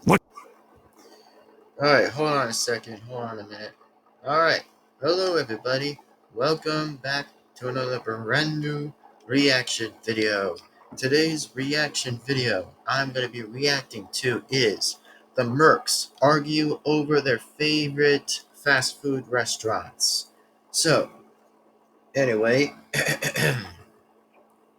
What? Alright, hold on a second. Hold on a minute. Alright, hello everybody. Welcome back to another brand new reaction video. Today's reaction video I'm going to be reacting to is the Mercs argue over their favorite fast food restaurants. So, anyway,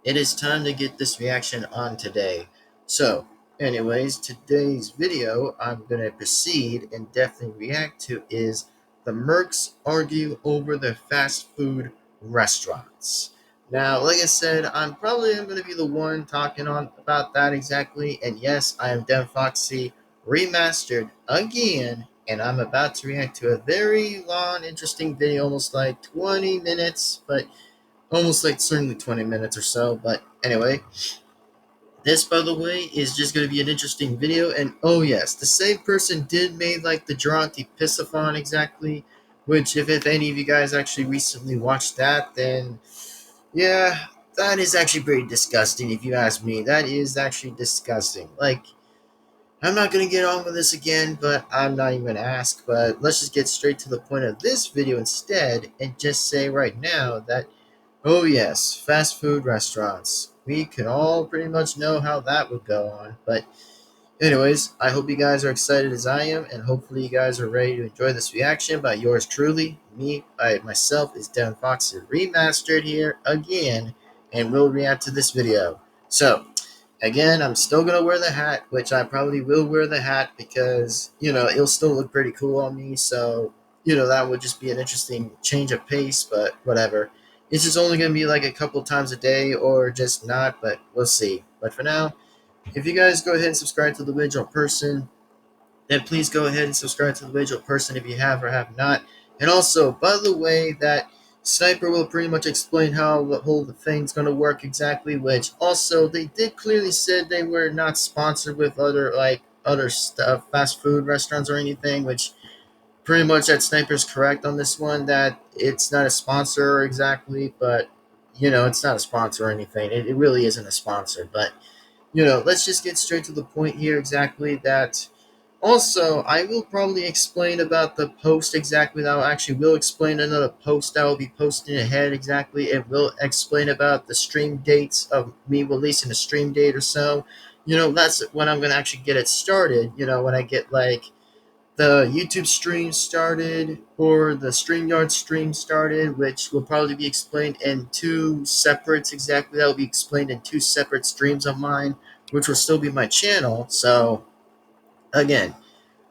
it is time to get this reaction on today. So, anyways, today's video I'm going to proceed and definitely react to is the Mercs argue over their fast food restaurants. Now, like I said, I'm probably going to be the one talking on about that exactly. And yes, I am Devin-Foxy Remastered again. And I'm about to react to a very long, interesting video, almost like 20 minutes, but almost like certainly 20 minutes or so. But anyway, this, by the way, is just going to be an interesting video. And oh yes, the same person did make like the Geronti Pissathon exactly, which if any of you guys actually recently watched that, then yeah, that is actually pretty disgusting if you ask me. That is actually disgusting. Like, I'm not going to get on with this again, but I'm not even going to ask. But let's just get straight to the point of this video instead and just say right now that oh yes, fast food restaurants. We can all pretty much know how that would go on. But anyways, I hope you guys are excited as I am, and hopefully you guys are ready to enjoy this reaction by yours truly. Me, by myself, is Devin-Foxy Remastered here again, and we'll react to this video. So, again, I'm still gonna wear the hat, which I probably will wear the hat because, it'll still look pretty cool on me, so, that would just be an interesting change of pace, but whatever. It's just only gonna be like a couple times a day or just not, but we'll see. But for now, if you guys go ahead and subscribe to the original person, then please go ahead and subscribe to the original person if you have or have not. And also, by the way, that Sniper will pretty much explain how the whole thing's going to work exactly, which also they did clearly said they were not sponsored with other stuff, fast food restaurants or anything, which pretty much that Sniper's correct on this one, that it's not a sponsor exactly, but it's not a sponsor or anything. It really isn't a sponsor, but let's just get straight to the point here exactly that also, I will probably explain about the post exactly. That I actually will explain another post that will be posting ahead exactly. It will explain about the stream dates of me releasing a stream date or so. That's when I'm going to actually get it started. When I get like the YouTube stream started or the StreamYard stream started, which will probably be explained in two separates exactly. That will be explained in two separate streams of mine, which will still be my channel. So, again,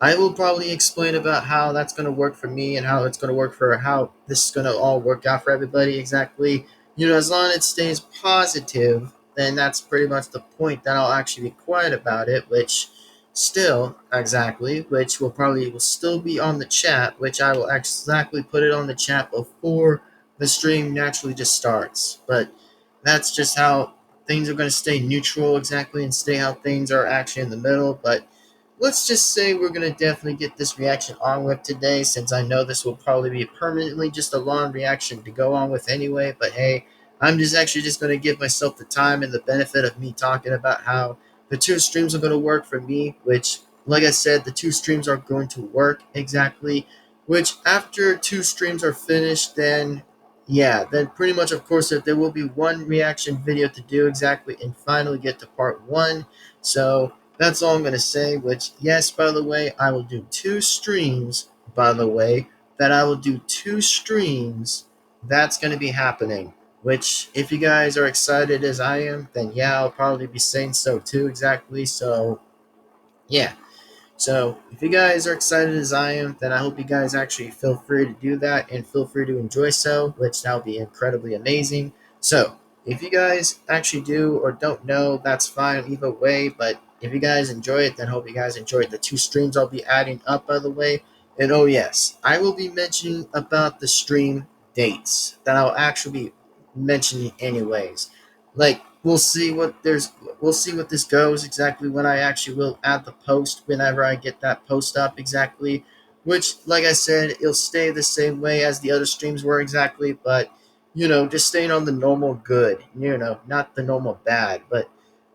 I will probably explain about how that's going to work for me and how it's going to work for how this is going to all work out for everybody exactly. As long as it stays positive, then that's pretty much the point that I'll actually be quiet about it, which still exactly, which will still be on the chat, which I will exactly put it on the chat before the stream naturally just starts. But that's just how things are going to stay neutral exactly and stay how things are actually in the middle. But let's just say we're going to definitely get this reaction on with today, since I know this will probably be permanently just a long reaction to go on with anyway. But hey, I'm just actually just going to give myself the time and the benefit of me talking about how the two streams are going to work for me, which, like I said, the two streams are going to work exactly, which after two streams are finished, then yeah, then pretty much, of course, if there will be one reaction video to do exactly and finally get to part one. So that's all I'm going to say, which, yes, by the way, I will do two streams, by the way, that I will do two streams. That's going to be happening, which, if you guys are excited as I am, then yeah, I'll probably be saying so too, exactly. So, yeah. So, if you guys are excited as I am, then I hope you guys actually feel free to do that and feel free to enjoy so, which that'll be incredibly amazing. So, if you guys actually do or don't know, that's fine either way. But if you guys enjoy it, then hope you guys enjoyed the two streams I'll be adding up, by the way. And oh, yes, I will be mentioning about the stream dates that I'll actually be mentioning anyways. Like, we'll see what this goes exactly when I actually will add the post whenever I get that post up exactly, which, like I said, it'll stay the same way as the other streams were exactly, but just staying on the normal good, not the normal bad. But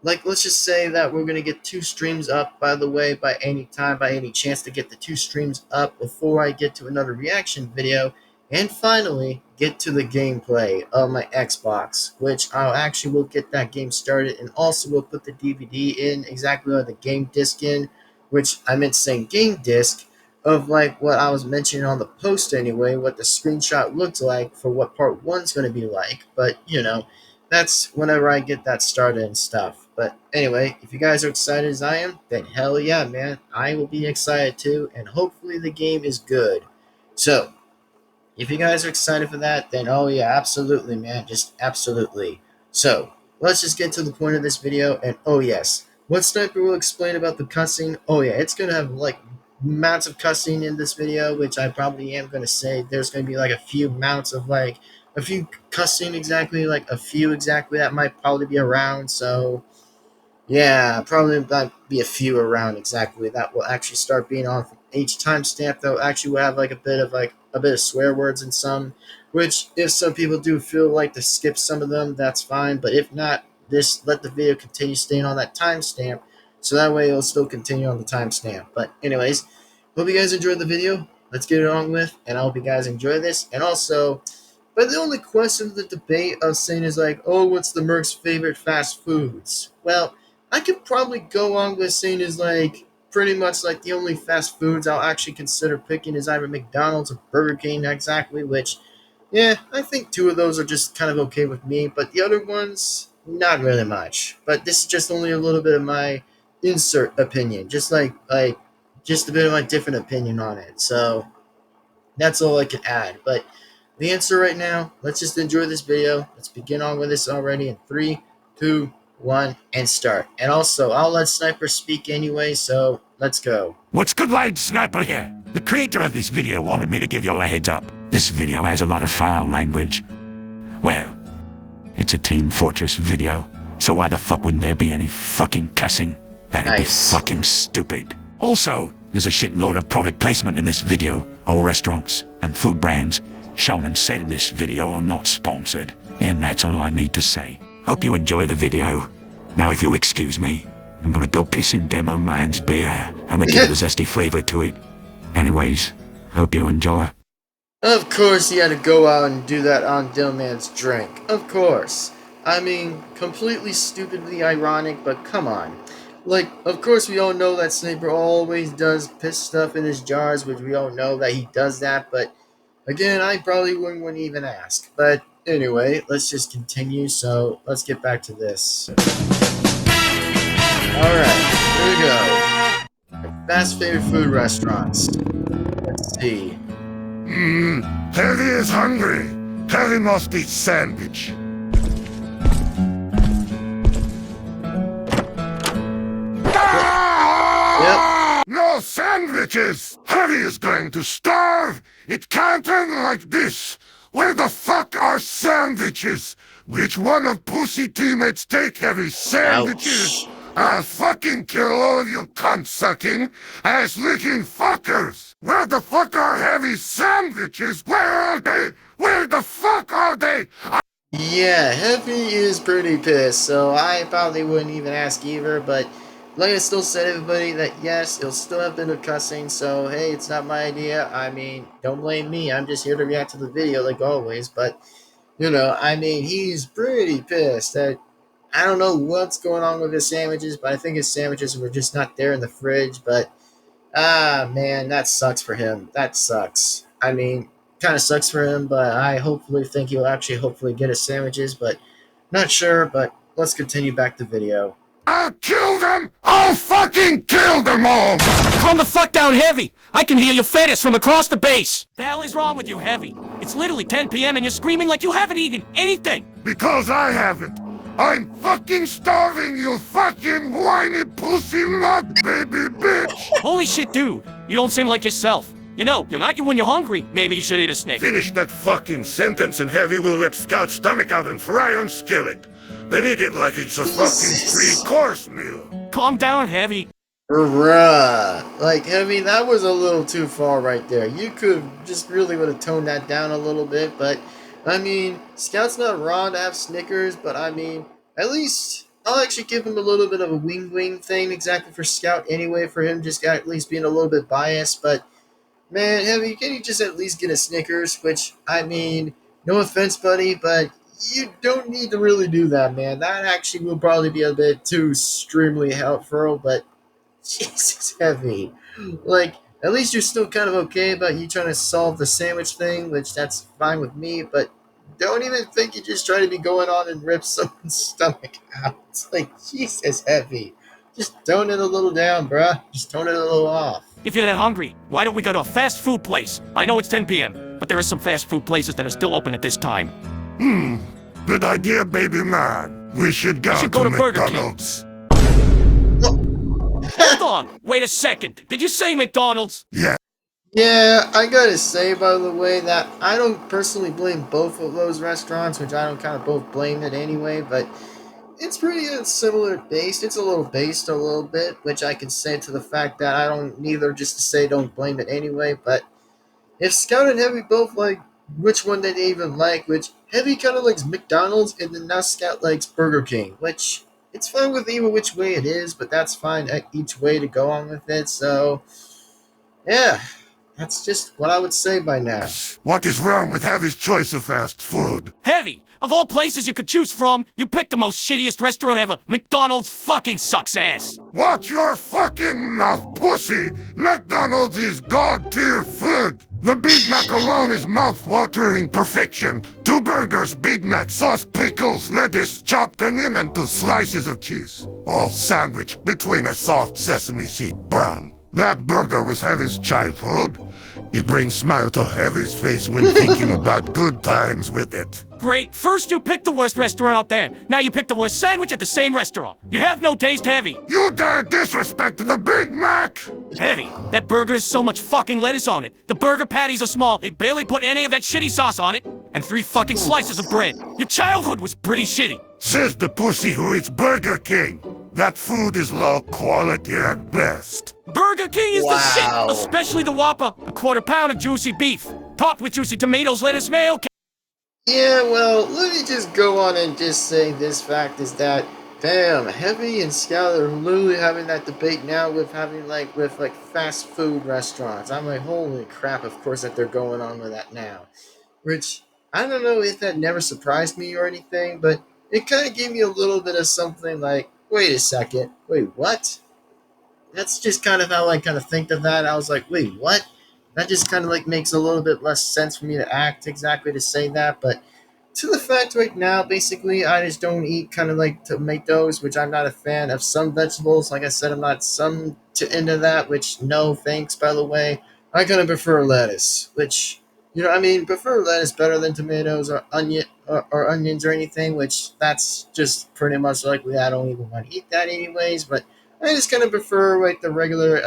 like, let's just say that we're gonna get 2 streams up, by the way, by any time, by any chance, to get the 2 streams up before I get to another reaction video, and finally get to the gameplay of my Xbox, which I'll actually will get that game started, and also will put the DVD in exactly where the game disc in, which I meant saying game disc, of like what I was mentioning on the post anyway, what the screenshot looked like for what part one's going to be like. But that's whenever I get that started and stuff. But anyway, if you guys are excited as I am, then hell yeah, man, I will be excited too, and hopefully the game is good. So if you guys are excited for that, then oh yeah, absolutely, man, just absolutely. So let's just get to the point of this video, and oh yes, what Sniper will explain about the cussing. Oh yeah, it's gonna have like amounts of cussing in this video, which I probably am gonna say there's gonna be like a few amounts of like a few cussing exactly, like a few exactly that might probably be around. So yeah, probably might be a few around exactly that will actually start being on each timestamp. Though actually will have like a bit of swear words in some, which if some people do feel like to skip some of them, that's fine. But if not, just let the video continue staying on that timestamp, so that way it'll still continue on the timestamp. But anyways, hope you guys enjoyed the video. Let's get it on with, and I hope you guys enjoy this. And also, but the only question of the debate of saying is like, oh, what's the Merc's favorite fast foods? Well, I could probably go on with saying is like pretty much like the only fast foods I'll actually consider picking is either McDonald's or Burger King exactly, which, yeah, I think 2 of those are just kind of okay with me, but the other ones, not really much. But this is just only a little bit of my insert opinion, just just a bit of my different opinion on it. So that's all I can add. But the answer right now, let's just enjoy this video. Let's begin on with this already in 3, 2, 1, and start. And also, I'll let Sniper speak anyway, so let's go. What's good, lads? Sniper here. The creator of this video wanted me to give you a heads up. This video has a lot of foul language. Well, it's a Team Fortress video, so why the fuck wouldn't there be any fucking cussing? That'd be fucking stupid. Also, there's a shitload of product placement in this video. All restaurants and food brands shown and said in this video are not sponsored. And that's all I need to say. Hope you enjoy the video. Now if you excuse me, I'm gonna go piss in Demo Man's beer. I'm gonna give a zesty flavor to it. Anyways, hope you enjoy. Of course he had to go out and do that on Dillman's drink. Of course. I mean, completely stupidly ironic, but come on. Like, of course we all know that Sniper always does piss stuff in his jars, which we all know that he does that, but again, I probably wouldn't even ask. But anyway, let's just continue, so let's get back to this. Alright, here we go. Fast favorite food restaurants. Let's see. Harry is hungry. Harry must eat sandwich. Yep. No sandwiches! Harry is going to starve! It can't end like this! Where the fuck are sandwiches? Which one of Pussy teammates take Harry's sandwiches? Ouch. I'll fucking kill all of you cunt-sucking, ass-licking fuckers! Where the fuck are Harry's sandwiches? Where are they? Where the fuck are they? Yeah, Heavy is pretty pissed, so I probably wouldn't even ask either, but like I still said, everybody, that yes, it'll still have been a cussing, so hey, it's not my idea. I mean, don't blame me, I'm just here to react to the video like always, but, I mean, he's pretty pissed that, I don't know what's going on with his sandwiches, but I think his sandwiches were just not there in the fridge, but, man, that sucks for him. That sucks. I mean, kind of sucks for him, but I think he'll actually hopefully get his sandwiches, but not sure, but let's continue back the video. I'll kill them! I'll fucking kill them all! Calm the fuck down, Heavy! I can hear your fetus from across the base! The hell is wrong with you, Heavy? It's literally 10 p.m. and you're screaming like you haven't eaten anything! Because I haven't. I'm fucking starving, you fucking whiny pussy nut baby bitch! Holy shit, dude! You don't seem like yourself. You're not you when you're hungry. Maybe you should eat a snake. Finish that fucking sentence and Heavy will rip Scout's stomach out and fry on skillet. Then eat it like it's a fucking 3-course meal. Calm down, Heavy. Bruh. Like, Heavy, that was a little too far right there. You could just really would have toned that down a little bit, but, I mean, Scout's not wrong to have Snickers, but I mean, at least I'll actually give him a little bit of a wing thing exactly for Scout anyway, for him just at least being a little bit biased. But man, Heavy, can you just at least get a Snickers? Which, I mean, no offense, buddy, but you don't need to really do that, man. That actually will probably be a bit too extremely helpful, but Jesus, Heavy. Like, at least you're still kind of okay about you trying to solve the sandwich thing, which that's fine with me, but don't even think you just try to be going on and rip someone's stomach out. It's like, Jesus, Heavy. Just tone it a little down, bruh. Just tone it a little off. If you're that hungry, why don't we go to a fast food place? I know it's 10 p.m., but there are some fast food places that are still open at this time. Good idea, baby man. We should go, to Burger King. McDonald's. Hold on, wait a second. Did you say McDonald's? Yeah. Yeah, I gotta say, by the way, that I don't personally blame both of those restaurants, which I don't kind of both blame it anyway, but it's pretty similar based. It's a little based a little bit, which I can say to the fact that I don't neither just to say don't blame it anyway, but if Scout and Heavy both like which one they even like, which Heavy kind of likes McDonald's, and then now Scout likes Burger King, which it's fine with either which way it is, but that's fine each way to go on with it, so yeah. That's just what I would say by now. What is wrong with Heavy's choice of fast food? Heavy, of all places you could choose from, you picked the most shittiest restaurant ever. McDonald's fucking sucks ass. Watch your fucking mouth, pussy! McDonald's is god-tier food! The Big Mac alone is mouth-watering perfection. 2 burgers, Big Mac, sauce, pickles, lettuce, chopped onion, and 2 slices of cheese. All sandwiched between a soft sesame seed bun. That burger was Heavy's childhood. It brings smile to Heavy's face when thinking about good times with it. Great, first you picked the worst restaurant out there. Now you picked the worst sandwich at the same restaurant. You have no taste, Heavy. You dare disrespect the Big Mac! Heavy, that burger has so much fucking lettuce on it. The burger patties are small. They barely put any of that shitty sauce on it. And 3 fucking slices of bread. Your childhood was pretty shitty. Says the pussy who eats Burger King. That food is low quality at best. Burger King is the Wow. shit, especially the Whopper. A quarter-pound of juicy beef, topped with juicy tomatoes, lettuce, mayo. Yeah, well, let me just go on and just say this fact is that, damn, Heavy and Scout are literally having that debate now with having with fast food restaurants. I'm like, holy crap, of course that they're going on with that now. Which, I don't know if that never surprised me or anything, but it kind of gave me a little bit of something like, wait a second, wait, what? That's just kind of how I kind of think of that. I was like, wait, what? That just kind of makes a little bit less sense for me to act exactly to say that. But to the fact right now, basically, I just don't eat kind of tomatoes, which I'm not a fan of. Some vegetables, like I said, I'm not some to into that, which no thanks, by the way. I kind of prefer lettuce, which, prefer lettuce better than tomatoes or or onions or anything, which that's just pretty much likely I don't even want to eat that anyways, but I just kind of prefer the regular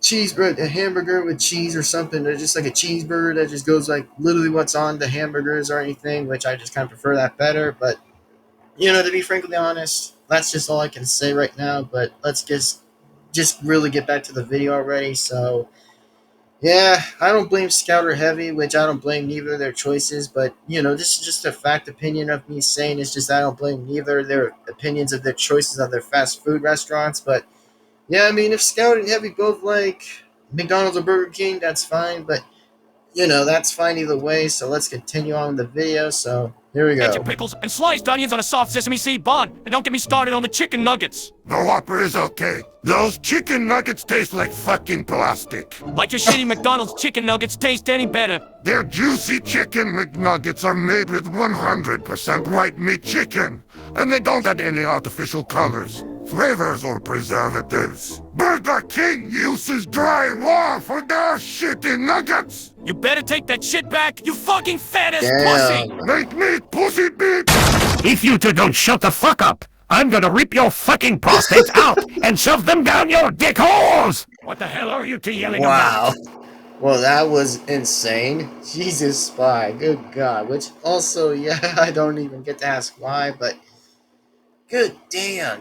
cheeseburger, a hamburger with cheese or something, or just like a cheeseburger that just goes literally what's on the hamburgers or anything, which I just kind of prefer that better. But to be frankly honest, that's just all I can say right now. But let's just really get back to the video already. So yeah, I don't blame Scout or Heavy, which I don't blame neither of their choices. But this is just a fact opinion of me saying it's just I don't blame neither of their opinions of their choices of their fast food restaurants. But yeah, if Scout and Heavy both like McDonald's or Burger King, that's fine. But that's fine either way. So let's continue on with the video. So here we Get go. your pickles and sliced onions on a soft sesame seed bun. And don't get me started on the chicken nuggets. The Whopper is okay. Those chicken nuggets taste like fucking plastic. Like your shitty McDonald's chicken nuggets taste any better. Their juicy chicken McNuggets are made with 100% white meat chicken, and they don't add any artificial colors, flavors, or preservatives. Burger King uses drywall for their shitty nuggets. You better take that shit back, you fucking fat-ass Damn. pussy! Make me pussy beat. If you two don't shut the fuck up, I'm gonna rip your fucking prostates out and shove them down your dick holes! What the hell are you two yelling Wow. about? Well, that was insane. Jesus, Spy. Good God. Which also, yeah, I don't even get to ask why, but good damn.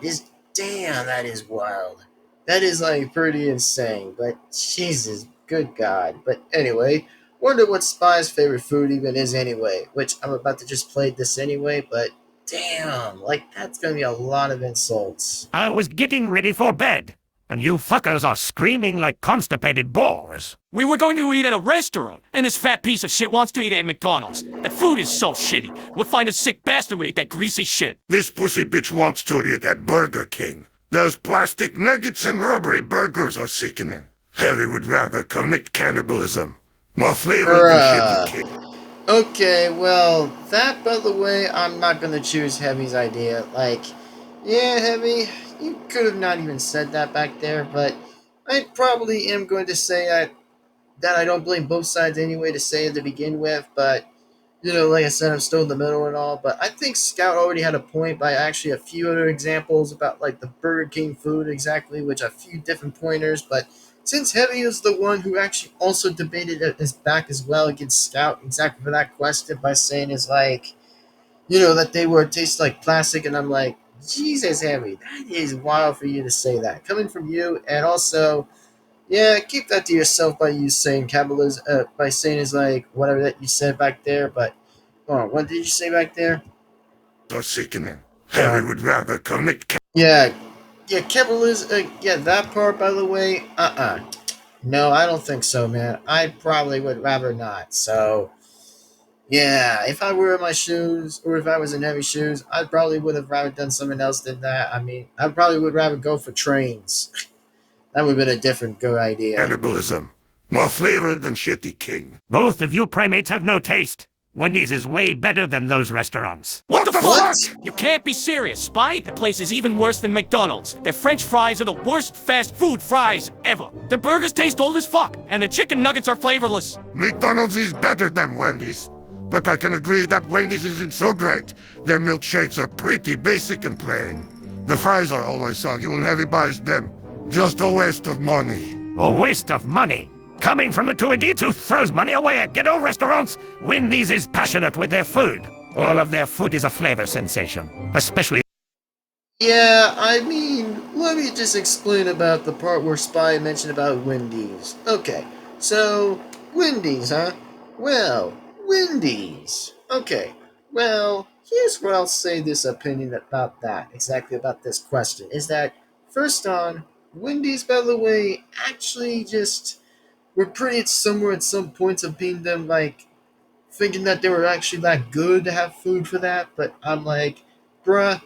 Damn, that is wild. That is pretty insane, but Jesus, good God. But anyway, wonder what Spy's favorite food even is anyway, which I'm about to just play this anyway, but Damn, like that's gonna be a lot of insults. I was getting ready for bed, and you fuckers are screaming like constipated boars. We were going to eat at a restaurant, and this fat piece of shit wants to eat at McDonald's. That food is so shitty. We'll find a sick bastard who ate that greasy shit. This pussy bitch wants to eat at Burger King. Those plastic nuggets and rubbery burgers are sickening. Harry would rather commit cannibalism. More flavor than shitty king. Okay, well, that, by the way, I'm not gonna choose Heavy's idea. Like, yeah, Heavy, you could have not even said that back there, but I probably am going to say that I don't blame both sides anyway to say it to begin with, but, you know, like I said, I'm still in the middle and all, but I think Scout already had a point by actually a few other examples about, like, the Burger King food exactly, which a few different pointers, but since Heavy is the one who actually also debated his back as well against Scout exactly for that question by saying is like, you know, that they were taste like plastic, and I'm like, Jesus, Heavy, that is wild for you to say that coming from you, and also, yeah, keep that to yourself by you saying capitalism, by saying is like whatever that you said back there. But hold on, what did you say back there? Are sickening. Harry would rather commit. Yeah, capitalism. Yeah, that part, by the way. No, I don't think so, man. I probably would rather not. So, yeah, if I were in my shoes, or if I was in Heavy shoes, I probably would have rather done something else than that. I mean, I probably would rather go for trains. That would have been a different good idea. Cannibalism. More flavor than shitty king. Both of you primates have no taste. Wendy's is way better than those restaurants. What the What? fuck? You can't be serious, Spy. The place is even worse than McDonald's. Their French fries are the worst fast food fries ever. Their burgers taste old as fuck, and the chicken nuggets are flavorless. McDonald's is better than Wendy's. But I can agree that Wendy's isn't so great. Their milkshakes are pretty basic and plain. The fries are always soggy when Heavy buys them. Just a waste of money. A waste of money? Coming from the two idiots who throws money away at ghetto restaurants, Wendy's is passionate with their food. All of their food is a flavor sensation, especially... Yeah, I mean, let me just explain about the part where Spy mentioned about Wendy's. Okay, so, Wendy's, huh? Well, Wendy's. Okay, well, here's what I'll say this opinion about that, exactly about this question, is that, first on, Wendy's, by the way, actually just... we're pretty somewhere at some points of being them, like, thinking that they were actually that good to have food for that, but I'm like, bruh,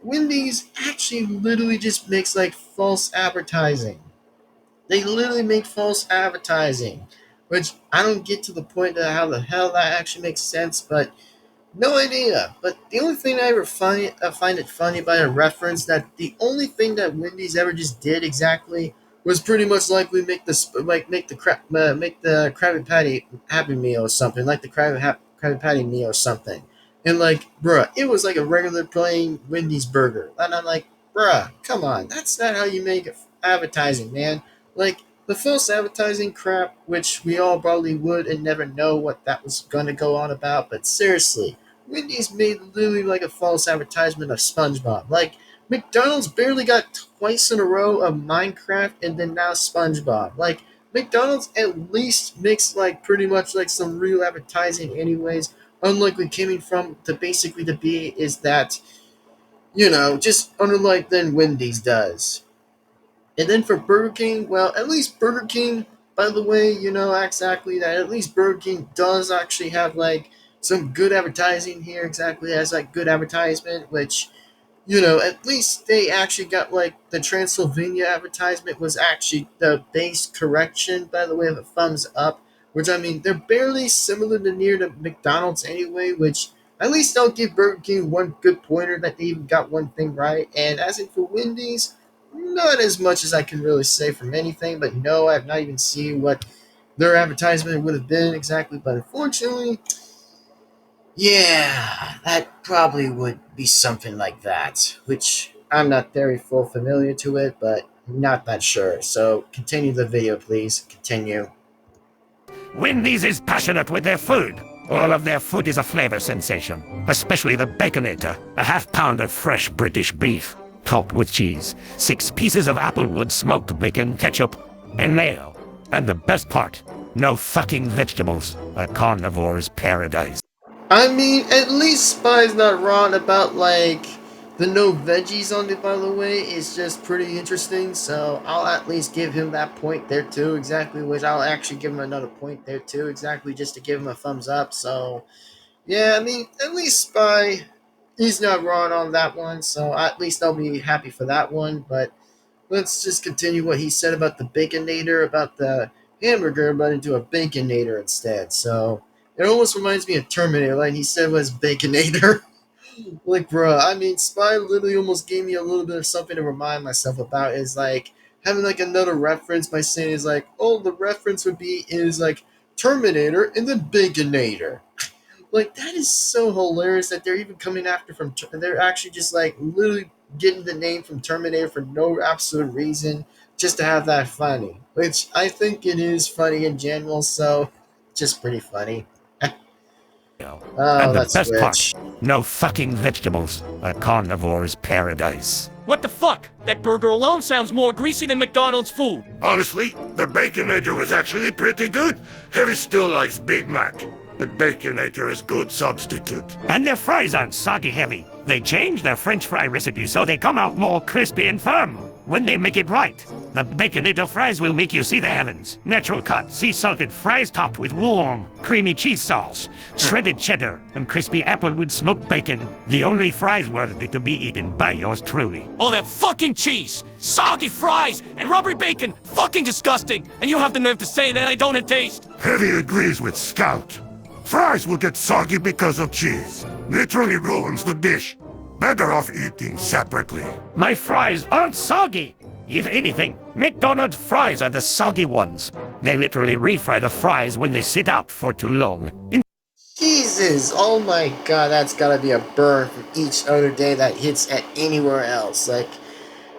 Wendy's actually literally just makes, like, false advertising. They literally make false advertising, which I don't get to the point of how the hell that actually makes sense, but no idea. But the only thing I ever find it funny by a reference that the only thing that Wendy's ever just did exactly was pretty much like we make the Krabby Patty Happy Meal or something, like the Krabby Patty meal or something. And like, bruh, it was like a regular plain Wendy's burger. And I'm like, bruh, come on, that's not how you make advertising, man. Like, the false advertising crap, which we all probably would and never know what that was gonna go on about, but seriously, Wendy's made literally like a false advertisement of SpongeBob. Like, McDonald's barely got twice in a row of Minecraft and then now SpongeBob. Like, McDonald's at least makes like pretty much like some real advertising anyways, unlike what coming from to basically to be is that, you know, just unlike than Wendy's does. And then for Burger King, well, at least Burger King, by the way, you know exactly that at least Burger King does actually have like some good advertising here exactly as like good advertisement, which, you know, at least they actually got like the Transylvania advertisement was actually the base correction, by the way, of a thumbs up, which I mean, they're barely similar to near to McDonald's anyway, which at least I'll give Burger King one good pointer that they even got one thing right. And as in for Wendy's, not as much as I can really say from anything, but no, I have not even seen what their advertisement would have been exactly, but unfortunately, yeah, that probably would be something like that, which I'm not very full familiar to it, but not that sure. So continue the video, please. Continue. Wendy's is passionate with their food. All of their food is a flavor sensation, especially the Baconator, a half-pound of fresh British beef, topped with cheese, 6 pieces of applewood smoked bacon, ketchup, and mayo. And the best part, no fucking vegetables. A carnivore's paradise. I mean, at least Spy's not wrong about, like, the no veggies on it, by the way, is just pretty interesting, so I'll at least give him that point there, too, exactly, which I'll actually give him another point there, too, exactly, just to give him a thumbs up, so, yeah, I mean, at least Spy, he's not wrong on that one, so at least I'll be happy for that one, but let's just continue what he said about the Baconator, about the hamburger, but into a Baconator instead. So it almost reminds me of Terminator, like he said was Baconator. Like, bruh, I mean, Spy literally almost gave me a little bit of something to remind myself about. Is like having like another reference by saying is like, oh, the reference would be is like Terminator and then Baconator. Like that is so hilarious that they're even coming after from. They're actually just like literally getting the name from Terminator for no absolute reason, just to have that funny. Which I think it is funny in general. So, just pretty funny. Oh, And the that's best part, rich. no fucking vegetables. A carnivore's paradise. What the fuck? That burger alone sounds more greasy than McDonald's food. Honestly, the Baconator was actually pretty good. Heavy still likes Big Mac. The Baconator is good substitute. And their fries aren't soggy heavy. They changed their French fry recipe so they come out more crispy and firm. When they make it right, the Baconator fries will make you see the heavens. Natural cut, sea salted fries topped with warm, creamy cheese sauce, shredded cheddar, and crispy applewood smoked bacon. The only fries worthy to be eaten by yours truly. All that fucking cheese, soggy fries, and rubbery bacon, fucking disgusting. And you have the nerve to say that I don't have taste. Heavy agrees with Scout. Fries will get soggy because of cheese. Literally ruins the dish. Better off eating separately. My fries aren't soggy. If anything, McDonald's fries are the soggy ones. They literally refry the fries when they sit out for too long. Jesus, oh my god, that's gotta be a burn from each other day that hits at anywhere else. Like,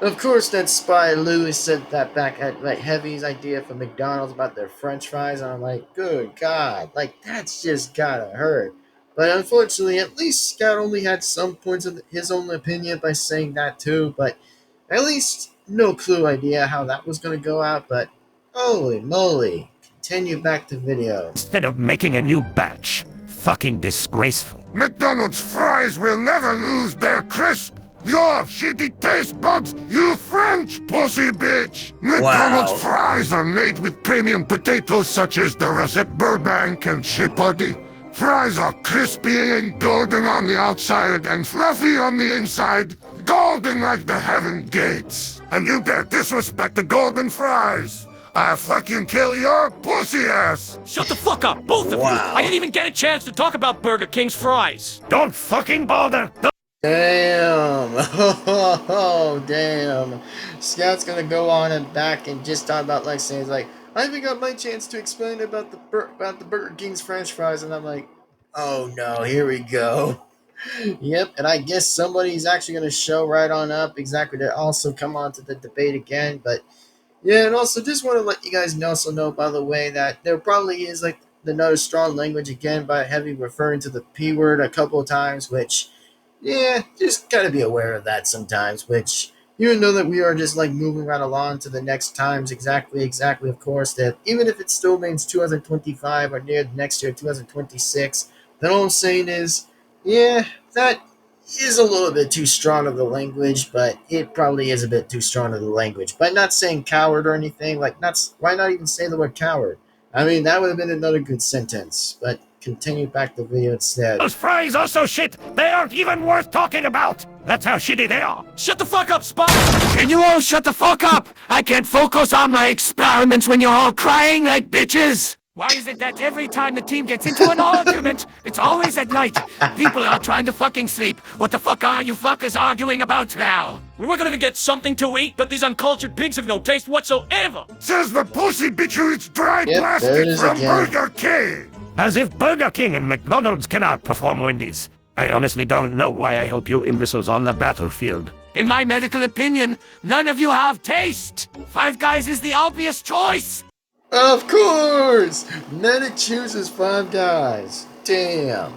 of course, that Spy Lewis said that back at like Heavy's idea for McDonald's about their French fries, and I'm like, good God, like that's just gotta hurt. But unfortunately, at least Scout only had some points of his own opinion by saying that too. But at least no clue idea how that was gonna go out. But holy moly! Continue back to video. Instead of making a new batch. Fucking disgraceful. McDonald's fries will never lose their crisp. Your shitty taste buds, you French pussy bitch! McDonald's fries are made with premium potatoes such as the Rosette Burbank and Chipotle. Fries are crispy and golden on the outside and fluffy on the inside. Golden like the heaven gates. And you dare disrespect the golden fries. I'll fucking kill your pussy ass! Shut the fuck up, both of you! I didn't even get a chance to talk about Burger King's fries. Don't fucking bother! Damn! Oh, damn! Scout's gonna go on and back and just talk about like saying like, I haven't got my chance to explain about the Burger King's French fries, and I'm like, oh no, here we go. Yep, and I guess somebody's actually gonna show right on up exactly to also come on to the debate again, but. Yeah, and also just want to let you guys also know, by the way, that there probably is like another strong language again by Heavy referring to the P word a couple of times, which, yeah, just gotta be aware of that sometimes, which, even though that we are just like moving right along to the next times, exactly, of course, that even if it still means 2025 or near next year, 2026, then all I'm saying is, yeah, that is a little bit too strong of the language, but it probably is a bit too strong of the language. By not saying coward or anything, like why not even say the word coward? I mean, that would have been another good sentence, but continue back the video instead. Those fries are so shit, they aren't even worth talking about. That's how shitty they are. Shut the fuck up, Spot! Can you all shut the fuck up? I can't focus on my experiments when you're all crying like bitches. Why is it that every time the team gets into an argument, it's always at night? People are trying to fucking sleep. What the fuck are you fuckers arguing about now? We were gonna get something to eat, but these uncultured pigs have no taste whatsoever. Says the pussy bitch who eats dry plastic from Burger King. As if Burger King and McDonald's can outperform Wendy's. I honestly don't know why I help you imbeciles on the battlefield. In my medical opinion, none of you have taste. Five Guys is the obvious choice. Of course! Meta chooses Five Guys. Damn.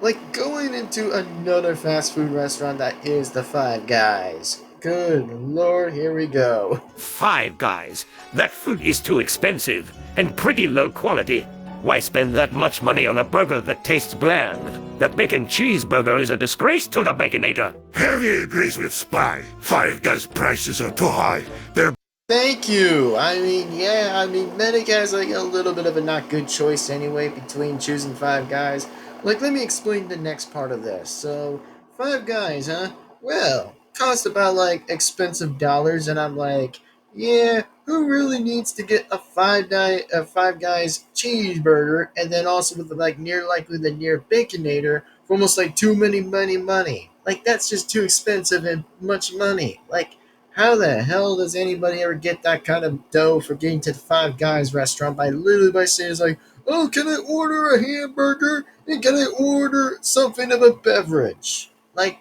Like going into another fast food restaurant that is the Five Guys. Good lord, here we go. Five Guys. That food is too expensive and pretty low quality. Why spend that much money on a burger that tastes bland? The bacon cheeseburger is a disgrace to the Baconator. Heavy agrees with Spy. Five Guys prices are too high. They're Thank you. I mean, yeah, Medic has like a little bit of a not good choice anyway between choosing Five Guys. Like, let me explain the next part of this. So, Five Guys, huh? Well, cost about like expensive dollars, and I'm like, yeah, who really needs to get a Five Guys cheeseburger, and then also with the, like near likely the near Baconator for almost like too many money? Like, that's just too expensive and much money. Like, how the hell does anybody ever get that kind of dough for getting to the Five Guys restaurant by saying it's like, oh, can I order a hamburger and can I order something of a beverage? Like,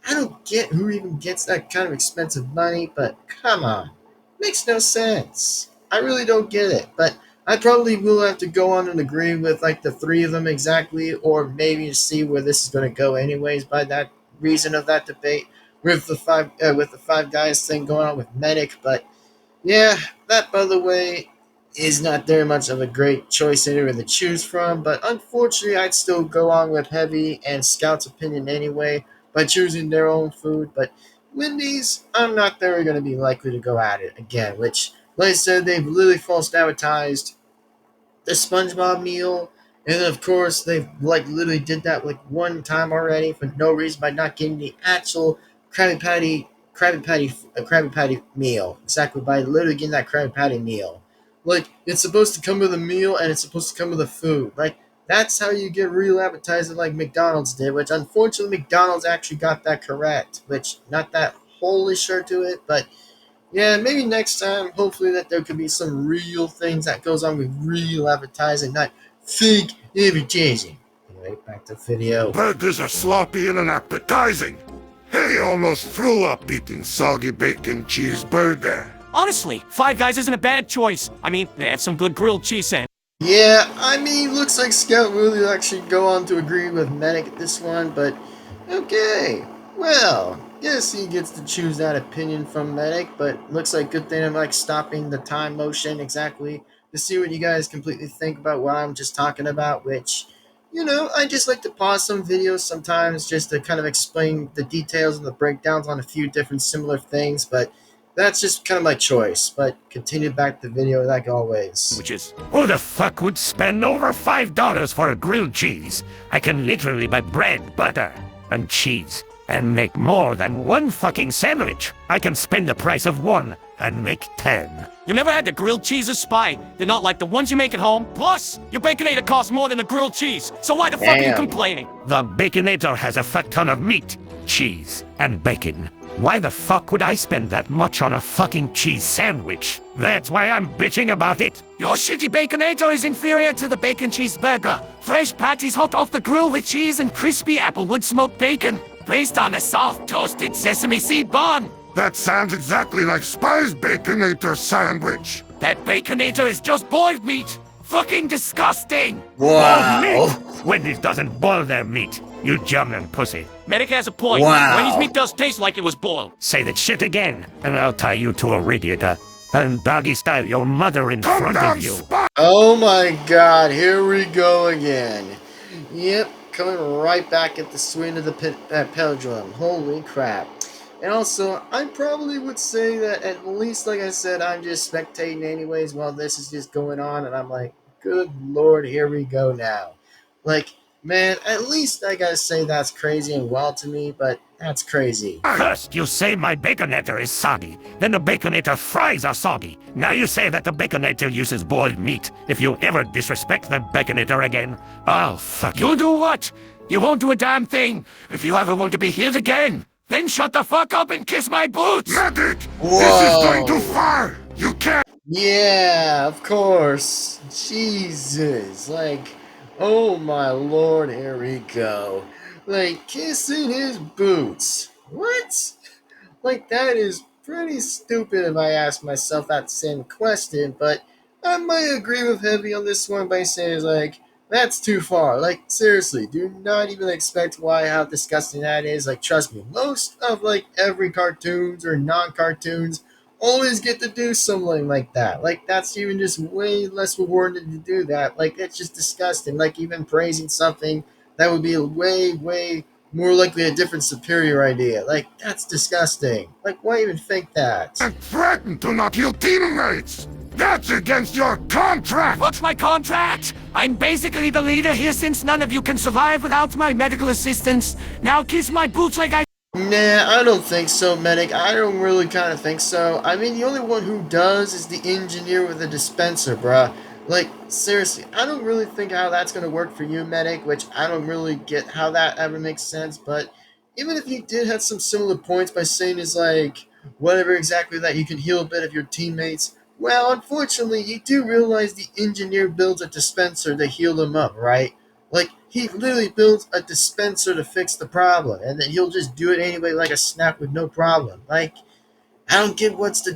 I don't get who even gets that kind of expensive money, but come on, makes no sense. I really don't get it, but I probably will have to go on and agree with like the three of them exactly, or maybe see where this is going to go anyways by that reason of that debate with the Five Guys thing going on with Medic. But yeah, that by the way is not very much of a great choice anywhere to choose from. But unfortunately, I'd still go on with Heavy and Scout's opinion anyway by choosing their own food. But Wendy's, I'm not very going to be likely to go at it again. Which, like I said, they've literally false advertised the SpongeBob meal, and then of course they like literally did that like one time already for no reason by not getting the actual Krabby Patty meal. Exactly, by literally getting that Krabby Patty meal. Like, it's supposed to come with a meal and it's supposed to come with a food. Like, that's how you get real appetizing like McDonald's did, which unfortunately McDonald's actually got that correct. Which, not that wholly sure to it, but yeah, maybe next time, hopefully that there could be some real things that goes on with real advertising, not fake advertising. Anyway, back to the video. burgers are sloppy and unappetizing. He almost threw up eating soggy bacon cheeseburger. Honestly, Five Guys isn't a bad choice. I mean, they have some good grilled cheese sandwiches. Yeah, looks like Scout really actually go on to agree with Medic at this one, but okay. Well, guess he gets to choose that opinion from Medic, but looks like good thing I'm like stopping the time motion exactly to see what you guys completely think about what I'm just talking about, which, I just like to pause some videos sometimes just to kind of explain the details and the breakdowns on a few different similar things, but that's just kind of my choice. But continue back the video like always. Who the fuck would spend over $5 for a grilled cheese? I can literally buy bread, butter, and cheese, and make more than one fucking sandwich. I can spend the price of one and make 10. You never had the grilled cheeses, Spy? They're not like the ones you make at home. Plus, your Baconator costs more than the grilled cheese. So why the fuck are you complaining? The Baconator has a fuck ton of meat, cheese, and bacon. Why the fuck would I spend that much on a fucking cheese sandwich? That's why I'm bitching about it. Your shitty Baconator is inferior to the bacon cheeseburger. Fresh patties hot off the grill with cheese and crispy applewood smoked bacon, placed on a soft toasted sesame seed bun. That sounds exactly like Spy's Baconator sandwich. That Baconator is just boiled meat. Fucking disgusting. Wow. Boiled meat? Wendy's doesn't boil their meat, you German pussy. Medic has a point. Wow. Wendy's meat does taste like it was boiled. Say that shit again, and I'll tie you to a radiator and doggy style your mother in front of you. Oh my god, here we go again. Yep, coming right back at the swing of the pendulum. Holy crap. And also, I probably would say that at least, like I said, I'm just spectating anyways while this is just going on, and I'm like, good lord, here we go now. Like, man, at least I gotta say that's crazy and wild to me, but that's crazy. First, you say my Baconator is soggy. Then the Baconator fries are soggy. Now you say that the Baconator uses boiled meat. If you ever disrespect the Baconator again, I'll fuck you. You'll do what? You won't do a damn thing. If you ever want to be healed again, then shut the fuck up and kiss my boots! Medic! Whoa. This is going too far! You can't! Yeah, of course. Jesus. Like, oh my lord, here we go. Like, kissing his boots. What? Like, that is pretty stupid if I ask myself that same question, but I might agree with Heavy on this one by saying, like, that's too far. Like, seriously, do not even expect how disgusting that is. Like, trust me, most of, like, every cartoons or non-cartoons always get to do something like that. Like, that's even just way less rewarding to do that. Like, that's just disgusting. Like, even praising something that would be a way more likely a different superior idea. Like, that's disgusting. Like, why even think that? And threaten to not kill teammates! That's against your contract! What's my contract? I'm basically the leader here since none of you can survive without my medical assistance. Now kiss my boots like I... Nah, I don't think so, Medic. I don't really kind of think so. I mean, the only one who does is the engineer with the dispenser, bruh. Like, seriously, I don't really think how that's going to work for you, Medic, which I don't really get how that ever makes sense, but even if you did have some similar points by saying is like, whatever exactly that you can heal a bit of your teammates, well, unfortunately, you do realize the engineer builds a dispenser to heal them up, right? Like, he literally builds a dispenser to fix the problem, and then he'll just do it anyway like a snap with no problem. Like, I don't get what's the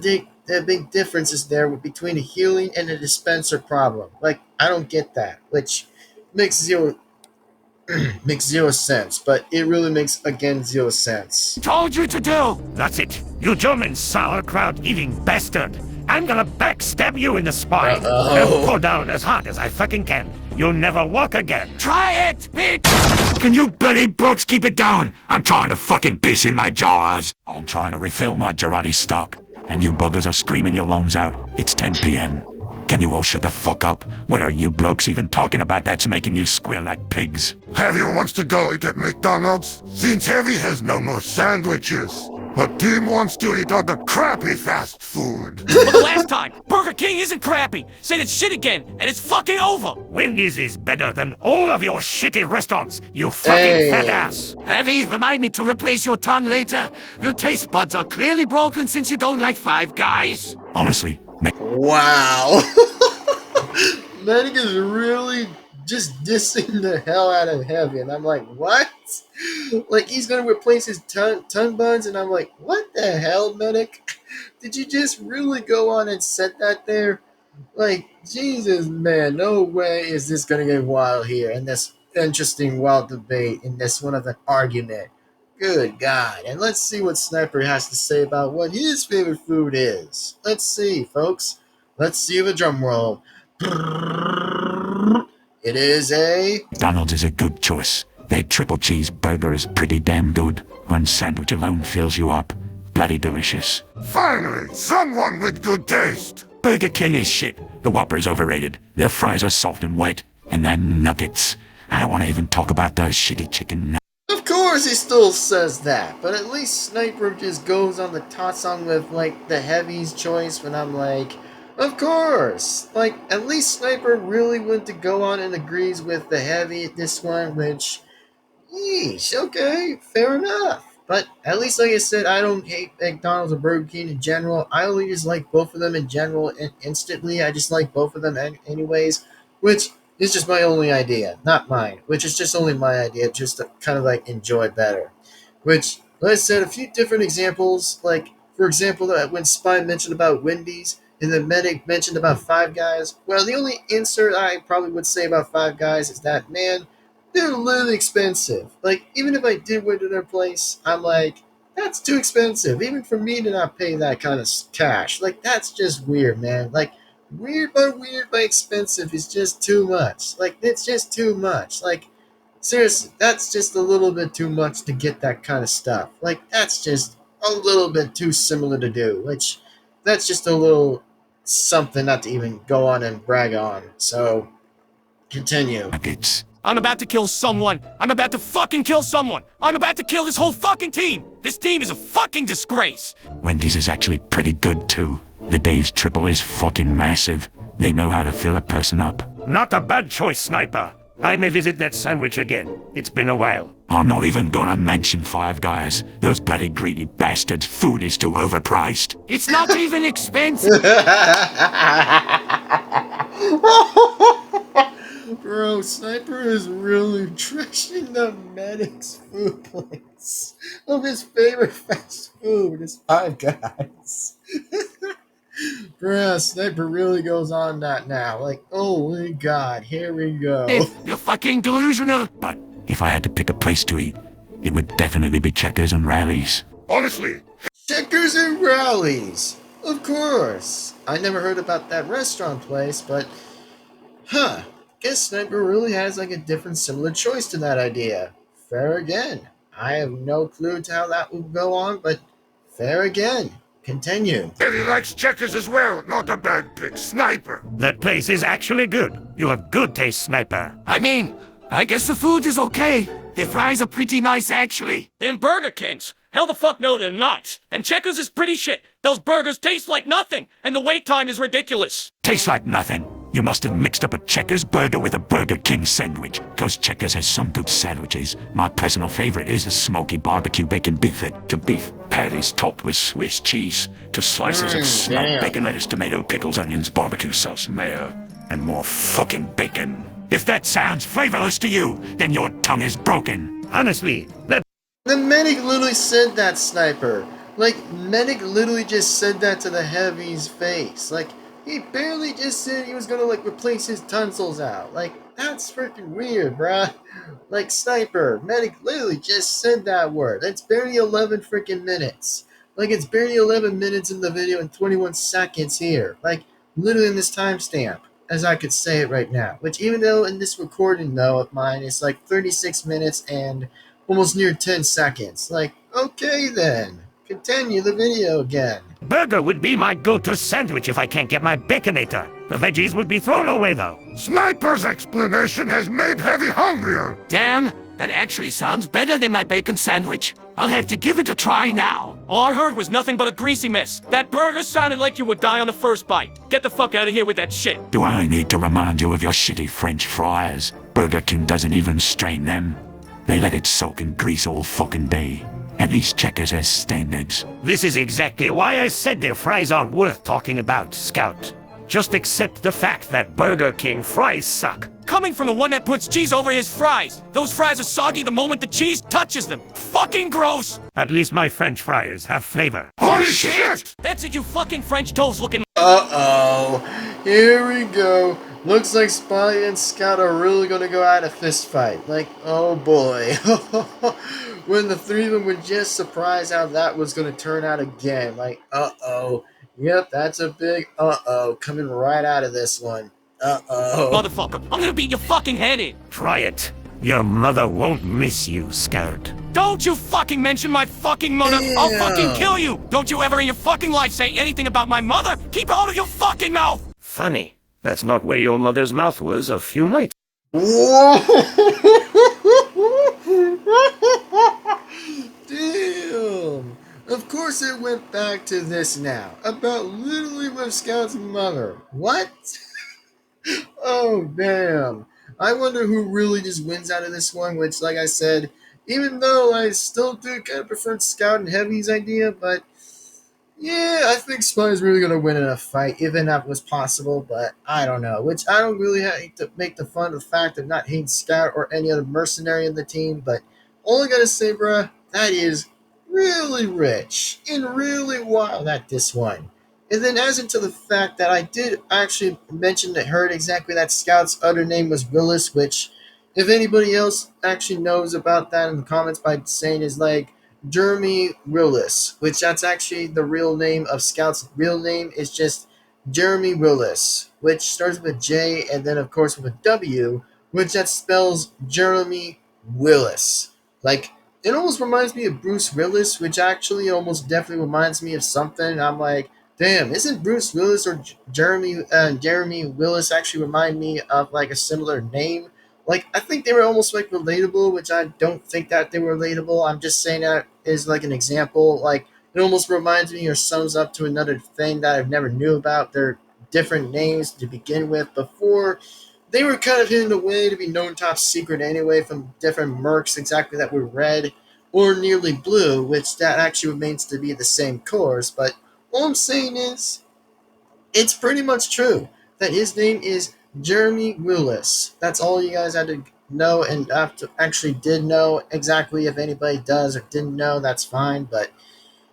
big differences there between a healing and a dispenser problem. Like, I don't get that, which makes zero makes zero sense, but it really makes, again, zero sense. told you to do. That's it, you German sauerkraut-eating bastard! I'm gonna backstab you in the spine and pull down as hard as I fucking can. You'll never walk again. Try it, bitch! Can you bloody blokes keep it down? I'm trying to fucking piss in my jaws. I'm trying to refill my Girardi stock, and you buggers are screaming your lungs out. It's 10 p.m. Can you all shut the fuck up? What are you blokes even talking about that's making you squeal like pigs? Heavy wants to go eat at McDonald's, since Heavy has no more sandwiches. But Team wants to eat all the crappy fast food. For the last time, Burger King isn't crappy. Say that shit again, and it's fucking over. Wendy's is better than all of your shitty restaurants, you fucking fat ass. Heavy, remind me to replace your tongue later. Your taste buds are clearly broken since you don't like Five Guys. Honestly, Wow. Medic is really just dissing the hell out of Heavy, and I'm like, what? Like, he's gonna replace his tongue buns, and I'm like, what the hell, Medic? Did you just really go on and set that there? Like, Jesus, man, no way is this gonna get wild here in this interesting wild debate in this one of an argument. Good God. And let's see what Sniper has to say about what his favorite food is. Let's see, folks. Let's see the drum roll. It is a... McDonald's is a good choice. Their triple cheeseburger is pretty damn good. One sandwich alone fills you up. Bloody delicious. Finally, someone with good taste. Burger King is shit. The Whopper is overrated. Their fries are soft and white. And their nuggets. I don't want to even talk about those shitty chicken nuggets. Of course he still says that, but at least Sniper just goes on the tot song with, like, the Heavy's choice when I'm like, of course! Like, at least Sniper really went to go on and agrees with the Heavy at this one, which, yeesh, okay, fair enough. But at least, like I said, I don't hate McDonald's or Burger King in general. I only just like both of them in general and instantly. I just like both of them anyways, which is just my only idea, not mine, which is just only my idea, just to kind of like enjoy better. Which, like I said, a few different examples, like, for example, when Spy mentioned about Wendy's, and then Medic mentioned about Five Guys, well, the only insert I probably would say about Five Guys is that, man, they're literally expensive. Like, even if I did went to their place, I'm like, that's too expensive, even for me to not pay that kind of cash. Like, that's just weird, man. Like, weird by expensive is just too much. Like, it's just too much. Like, seriously, that's just a little bit too much to get that kind of stuff. Like, that's just a little bit too similar to do, which that's just a little something not to even go on and brag on. So, continue. Nuggets. I'm about to kill someone. I'm about to fucking kill someone. I'm about to kill this whole fucking team. This team is a fucking disgrace. Wendy's is actually pretty good too. The Dave's triple is fucking massive. They know how to fill a person up. Not a bad choice, Sniper. I may visit that sandwich again. It's been a while. I'm not even gonna mention Five Guys. Those bloody greedy bastards' food is too overpriced. It's not even expensive. Bro, Sniper is really trashing the Medic's food place of his favorite fast food is Five Guys. Bro, Sniper really goes on that now. Like, oh my God, here we go. You're fucking delusional. But if I had to pick a place to eat, it would definitely be Checkers and Rallies. Honestly, Checkers and Rallies. Of course. I never heard about that restaurant place, but guess Sniper really has like a different similar choice to that idea. Fair again. I have no clue to how that will go on, but fair again. Continue. And he likes checkers as well, not a bad pick, Sniper. That place is actually good. You have good taste, Sniper. I mean, I guess the food is okay. The fries are pretty nice, actually. Them Burger Kings. Hell the fuck no, they're not. And Checkers is pretty shit. Those burgers taste like nothing, and the wait time is ridiculous. Tastes like nothing. You must have mixed up a Checkers burger with a Burger King sandwich. Cause Checkers has some good sandwiches. My personal favorite is the smoky barbecue bacon beef to beef patties topped with Swiss cheese, to slices of smoked damn. bacon, lettuce, tomato, pickles, onions, barbecue sauce, mayo, and more fucking bacon. If that sounds flavorless to you, then your tongue is broken. Honestly, that The medic literally said that, Sniper. Like, medic literally just said that to the Heavy's face. Like, he barely just said he was gonna, like, replace his tonsils out. Like, that's freaking weird, bruh. Like, Sniper, medic literally just said that word. That's barely 11 freaking minutes. Like, it's barely 11 minutes in the video and 21 seconds here. Like, literally in this timestamp, as I could say it right now. Which, even though in this recording, though, of mine, it's like 36 minutes and almost near 10 seconds. Like, okay then. Continue the video again. burger would be my go-to sandwich if I can't get my Baconator. The veggies would be thrown away though. Sniper's explanation has made Heavy hungrier. Damn, that actually sounds better than my bacon sandwich. I'll have to give it a try now. All I heard was nothing but a greasy mess. That burger sounded like you would die on the first bite. Get the fuck out of here with that shit. Do I need to remind you of your shitty French fries? Burger King doesn't even strain them. They let it soak in grease all fucking day. At least Checkers has standards. This is exactly why I said their fries aren't worth talking about, Scout. Just accept the fact that Burger King fries suck. Coming from the one that puts cheese over his fries. Those fries are soggy the moment the cheese touches them. Fucking gross. At least my French fries have flavor. Holy shit! That's it, you fucking French toast looking. Uh-oh. Here we go. Looks like Spy and Scout are really gonna go at a fist fight. Like, oh boy. When the three of them were just surprised how that was gonna turn out again. Like, uh-oh. Yep, that's a big uh-oh coming right out of this one. Uh-oh. Motherfucker, I'm gonna beat your fucking head in. Try it. Your mother won't miss you, Scout. Don't you fucking mention my fucking mother. I'll fucking Damn. kill you. Don't you ever in your fucking life say anything about my mother. Keep it out of your fucking mouth. Funny. That's not where your mother's mouth was a few nights. Damn. Of course it went back to this now. About literally with Scout's mother. What? Oh, damn. I wonder who really just wins out of this one, which, like I said, even though I still do kind of prefer Scout and Heavy's idea, but yeah, I think Spy's really going to win in a fight, even if that was possible, but I don't know. Which I don't really hate to make the fun of the fact of not hating Scout or any other mercenary in the team, but all I got to say, bruh, that is really rich and really wild at this one. And then as into the fact that I did actually mention that heard exactly that Scout's other name was Willis, which if anybody else actually knows about that in the comments by saying is like Jeremy Willis, which that's actually the real name of Scout's real name is just Jeremy Willis, which starts with a J and then of course with a W, which that spells Jeremy Willis. Like, it almost reminds me of Bruce Willis, which actually almost definitely reminds me of something. I'm like, damn, isn't Bruce Willis or Jeremy Willis actually remind me of like a similar name? Like, I think they were almost like relatable, which I don't think that they were relatable. I'm just saying that is like an example. Like, it almost reminds me or sums up to another thing that I've never knew about. Their different names to begin with before they were kind of hidden away to be known top secret anyway from different mercs exactly that were red or nearly blue, which that actually remains to be the same course. But all I'm saying is, it's pretty much true that his name is Jeremy Willis. That's all you guys had to know, and actually did know. Exactly, if anybody does or didn't know, that's fine. But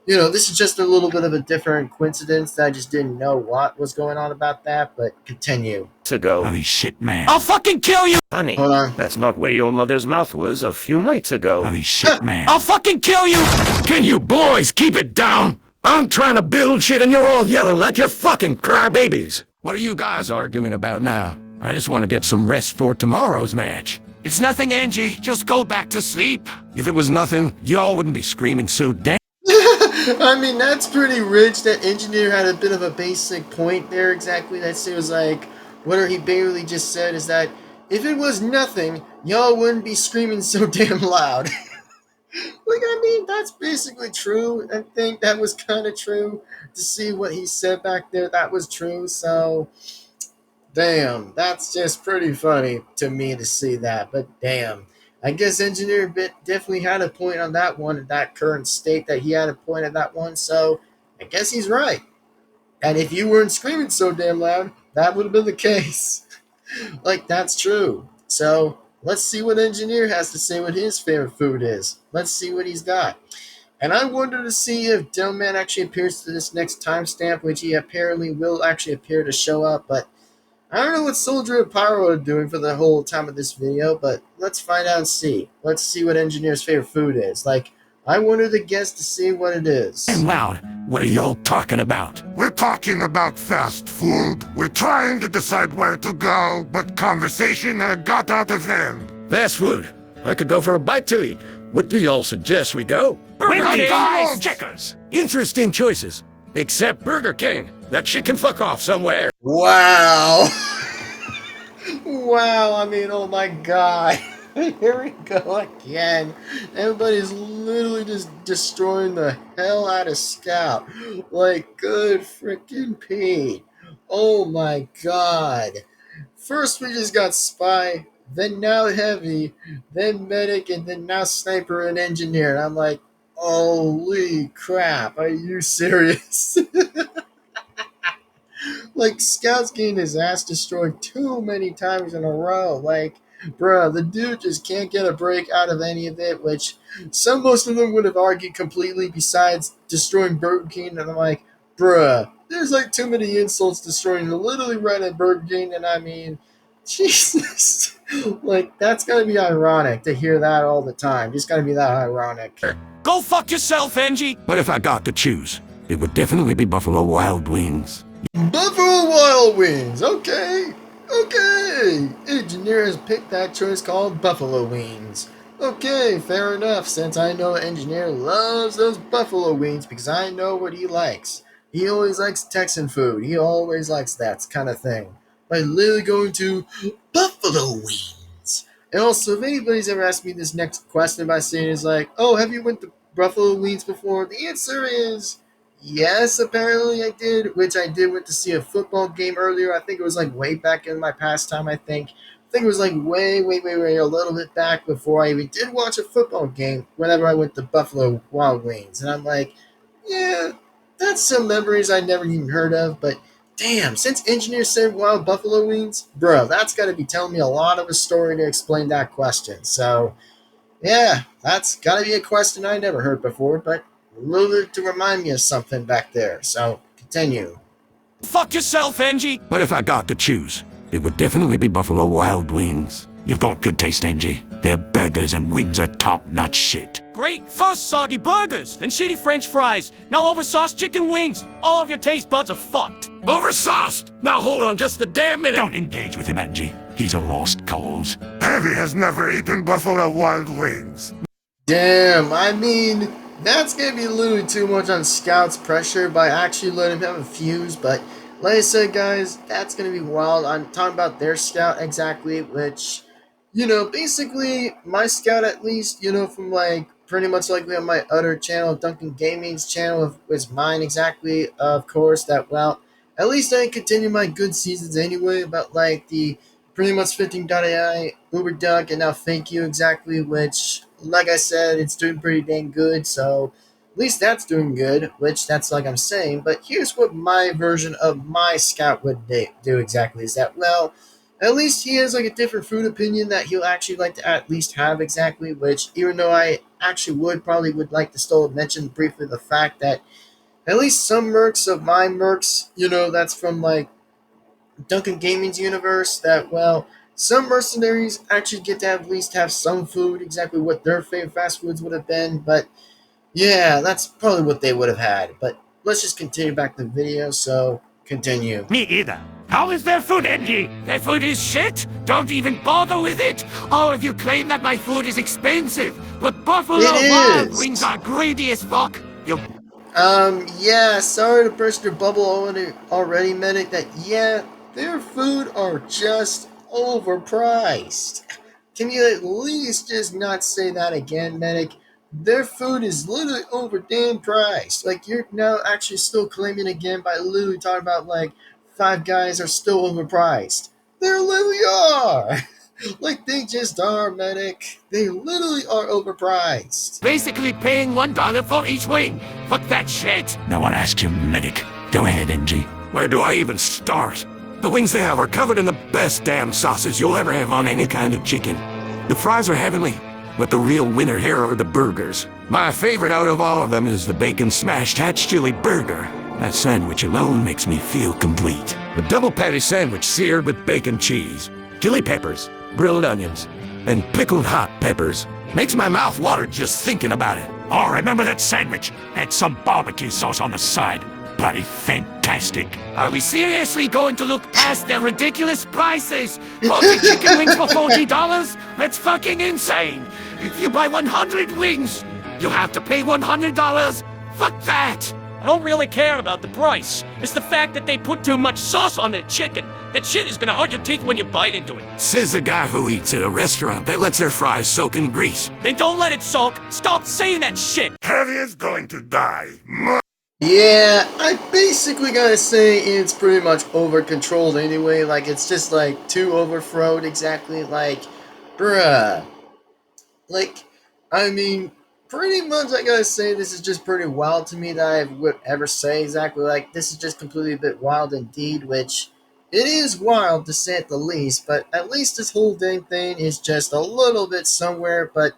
you know, this is just a little bit of a different coincidence that I just didn't know what was going on about that. But continue. To go. Holy shit, man. I'll fucking kill you. Honey, Hold on. that's not where your mother's mouth was a few nights ago. Holy shit, man. I'll fucking kill you. Can you boys keep it down? I'm trying to build shit and you're all yelling like you're fucking crybabies. What are you guys arguing about now? I just want to get some rest for tomorrow's match. It's nothing, Angie. Just go back to sleep. If it was nothing, y'all wouldn't be screaming so damn. I mean, that's pretty rich. That engineer had a bit of a basic point there exactly. That it was like, what he barely just said is that if it was nothing, y'all wouldn't be screaming so damn loud. Like, I mean, that's basically true. I think that was kind of true. To see what he said back there, that was true. So, damn, that's just pretty funny to me to see that. But damn, I guess Engineer Bit definitely had a point on that one, in that current state that he had a point on that one. So, I guess he's right. And if you weren't screaming so damn loud, that would have been the case. Like, that's true. So, let's see what Engineer has to say what his favorite food is. Let's see what he's got. And I wonder to see if Delman actually appears to this next timestamp, which he apparently will actually appear to show up. But I don't know what Soldier and Pyro are doing for the whole time of this video, but let's find out and see. Let's see what Engineer's favorite food is. Like, I wanted to guess to see what it is. Damn loud. What are y'all talking about? We're talking about fast food. We're trying to decide where to go, but conversation had got out of hand. Fast food. I could go for a bite to eat. What do y'all suggest we go? Burger King. Guys, checkers. Interesting choices. Except Burger King. That shit can fuck off somewhere. Wow. Wow, I mean, oh my god. Here we go again. Everybody's literally just destroying the hell out of Scout. Like, good freaking Pete. Oh my god. First we just got Spy, then now Heavy, then Medic, and then now Sniper and Engineer. And I'm like, holy crap, are you serious? Like, Scout's getting his ass destroyed too many times in a row. Like, bruh, the dude just can't get a break out of any of it, which most of them would have argued completely besides destroying Burger King. And I'm like, bruh, there's like too many insults destroying literally right at Burger King. And I mean, Jesus. Like, that's gotta be ironic to hear that all the time. Just gotta be that ironic. Go fuck yourself, Angie. But if I got to choose, it would definitely be Buffalo Wild Wings. Buffalo Wild Wings, okay. Okay, Engineer has picked that choice called Buffalo Wings. Okay, fair enough, since I know Engineer loves those Buffalo Wings because I know what he likes. He always likes Texan food. He always likes that kind of thing. By literally going to Buffalo Wings. And also, if anybody's ever asked me this next question by saying is like, oh, have you went to Buffalo Wings before? The answer is yes, apparently I did, which I did went to see a football game earlier. I think it was like way back in my pastime, I think. It was like way a little bit back before I even did watch a football game whenever I went to Buffalo Wild Wings. And I'm like, yeah, that's some memories I never even heard of, but damn, since Engineer said Wild Buffalo Wings, bro, that's got to be telling me a lot of a story to explain that question. So, yeah, that's got to be a question I never heard before, but a little bit to remind me of something back there. So, continue. Fuck yourself, Angie. But if I got to choose, it would definitely be Buffalo Wild Wings. You've got good taste, Angie. Their burgers and wings are top-notch shit. Great. First soggy burgers, then shitty French fries, now oversauced chicken wings. All of your taste buds are fucked. Oversauced! Now hold on just a damn minute. Don't engage with him, Angie. He's a lost cause. Heavy has never eaten Buffalo Wild Wings. Damn, I mean, that's going to be a little too much on Scout's pressure by actually letting him have a fuse, but like I said, guys, that's going to be wild. I'm talking about their Scout exactly, which, you know, basically, my Scout at least, you know, from like, pretty much like on my other channel, Duncan Gaming's channel, was mine exactly, of course, that, well, at least I continue my good seasons anyway, about like the pretty much 15.ai, Uber Duck, and now Thank You exactly, which, like I said, it's doing pretty dang good, so at least that's doing good, which that's like I'm saying, but here's what my version of my Scout would do exactly, is that, well, at least he has like a different food opinion that he'll actually like to at least have exactly, which even though I actually probably would like to still mention briefly the fact that at least some Mercs of my Mercs, you know, that's from like Duncan Gaming's universe, that, well, some mercenaries actually get to at least have some food, exactly what their favorite fast foods would have been, but yeah, that's probably what they would have had. But let's just continue back the video. So continue. Me either. How is their food, Andy? Their food is shit. Don't even bother with it. Or if you claim that my food is expensive, but Buffalo It Wild is. Wings are greedy as fuck. You Yeah, sorry to burst your bubble already, Medic, that, yeah, their food are just overpriced. Can you at least just not say that again, Medic? Their food is literally over damn priced. Like, you're now actually still claiming again by literally talking about, like, Five Guys are still overpriced. They literally are! Like, they just are, Medic. They literally are overpriced. basically paying $1 for each wing. Fuck that shit. No one asked you, medic. Go ahead, NG. Where do I even start? The wings they have are covered in the best damn sauces you'll ever have on any kind of chicken. The fries are heavenly, but the real winner here are the burgers. My favorite out of all of them is the bacon smashed hatch chili burger. That sandwich alone makes me feel complete. The double patty sandwich seared with bacon cheese, chili peppers, grilled onions, and pickled hot peppers. Makes my mouth water just thinking about it. Oh, remember that sandwich? Had some barbecue sauce on the side. Bloody fantastic. Are we seriously going to look past their ridiculous prices? 40 chicken wings for $40? That's fucking insane. If you buy 100 wings, you have to pay $100. Fuck that. I don't really care about the price. It's the fact that they put too much sauce on their chicken. That shit is gonna hurt your teeth when you bite into it. Says the guy who eats at a restaurant that lets their fries soak in grease. Then don't let it soak. Stop saying that shit. Heavy is going to die. Yeah, I basically gotta say it's pretty much over-controlled anyway. Like, it's just, like, too overflowed exactly. Like, bruh. Like, I mean, pretty much I gotta say this is just pretty wild to me that I would ever say exactly. Like, this is just completely a bit wild indeed, which it is wild to say at the least. But at least this whole dang thing is just a little bit somewhere. But,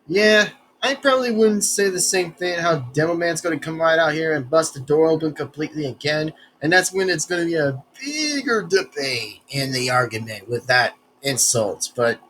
yeah, I probably wouldn't say the same thing how Demo Man's going to come right out here and bust the door open completely again. And that's when it's going to be a bigger debate in the argument with that insult. But,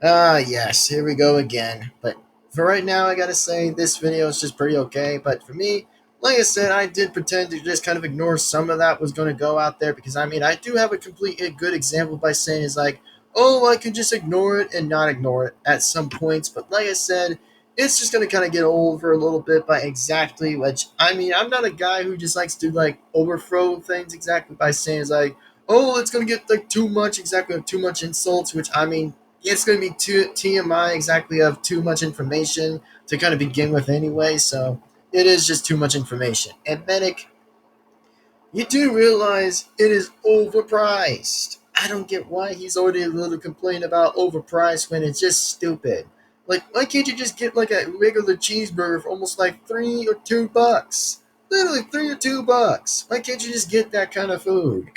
yes, here we go again. But for right now, I got to say this video is just pretty okay. But for me, like I said, I did pretend to just kind of ignore some of that was going to go out there. Because, I mean, I do have a completely good example by saying it's like, oh, I could just ignore it and not ignore it at some points. But like I said, it's just going to kind of get over a little bit by exactly, which, I mean, I'm not a guy who just likes to, like, overthrow things exactly by saying, it's like, oh, it's going to get, like, too much, exactly, of too much insults, which, I mean, it's going to be too TMI, exactly, of too much information to kind of begin with anyway, so it is just too much information. And Medic, you do realize it is overpriced. I don't get why he's already a little complaining about overpriced when it's just stupid. Like, why can't you just get, like, a regular cheeseburger for almost, like, $3 or $2? Literally $3 or $2. Why can't you just get that kind of food?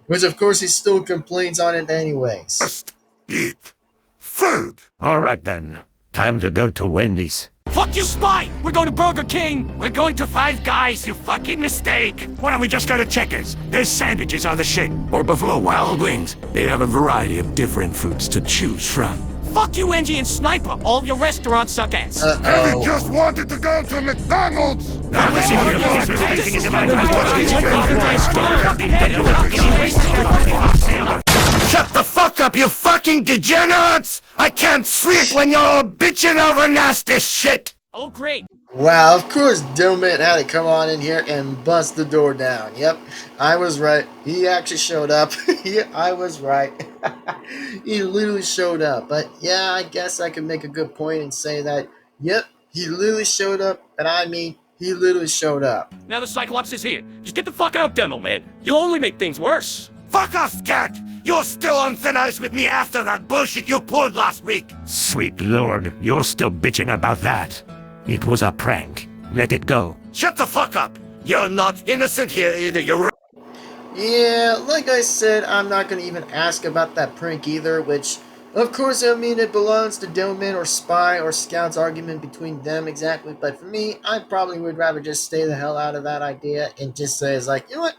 Which, of course, he still complains on it anyways. Just eat food. All right then. Time to go to Wendy's. Fuck you, Spy! We're going to Burger King! We're going to Five Guys, you fucking mistake! Why don't we just go to Checkers? Their sandwiches are the shit. Or Buffalo Wild Wings. They have a variety of different foods to choose from. Fuck you, Angie and Sniper. All of your restaurants suck ass. Heavy just wanted to go to McDonald's. Shut the fuck up, you fucking degenerates! I can't sleep when you're all bitching over nasty shit! Oh, great. Wow, of course Dillman had to come on in here and bust the door down. Yep, I was right. He actually showed up. Yeah, I was right. He literally showed up. But yeah, I guess I could make a good point and say that, yep, he literally showed up. And I mean, he literally showed up. Now the Cyclops is here. Just get the fuck out, Demo Man. You'll only make things worse. Fuck off, cat! You're still on thin ice with me after that bullshit you pulled last week! Sweet lord, you're still bitching about that. It was a prank. Let it go. Shut the fuck up! You're not innocent here either, you're... Yeah, like I said, I'm not going to even ask about that prank either, which, of course, I mean, it belongs to Dillman or Spy or Scout's argument between them exactly, but for me, I probably would rather just stay the hell out of that idea and just say, it's like, you know what,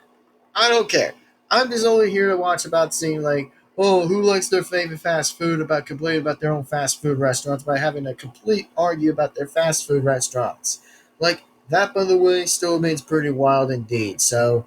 I don't care. I'm just only here to watch about seeing, like, oh, who likes their favorite fast food, about complaining about their own fast food restaurants by having a complete argue about their fast food restaurants. Like, That, by the way, still remains pretty wild indeed. So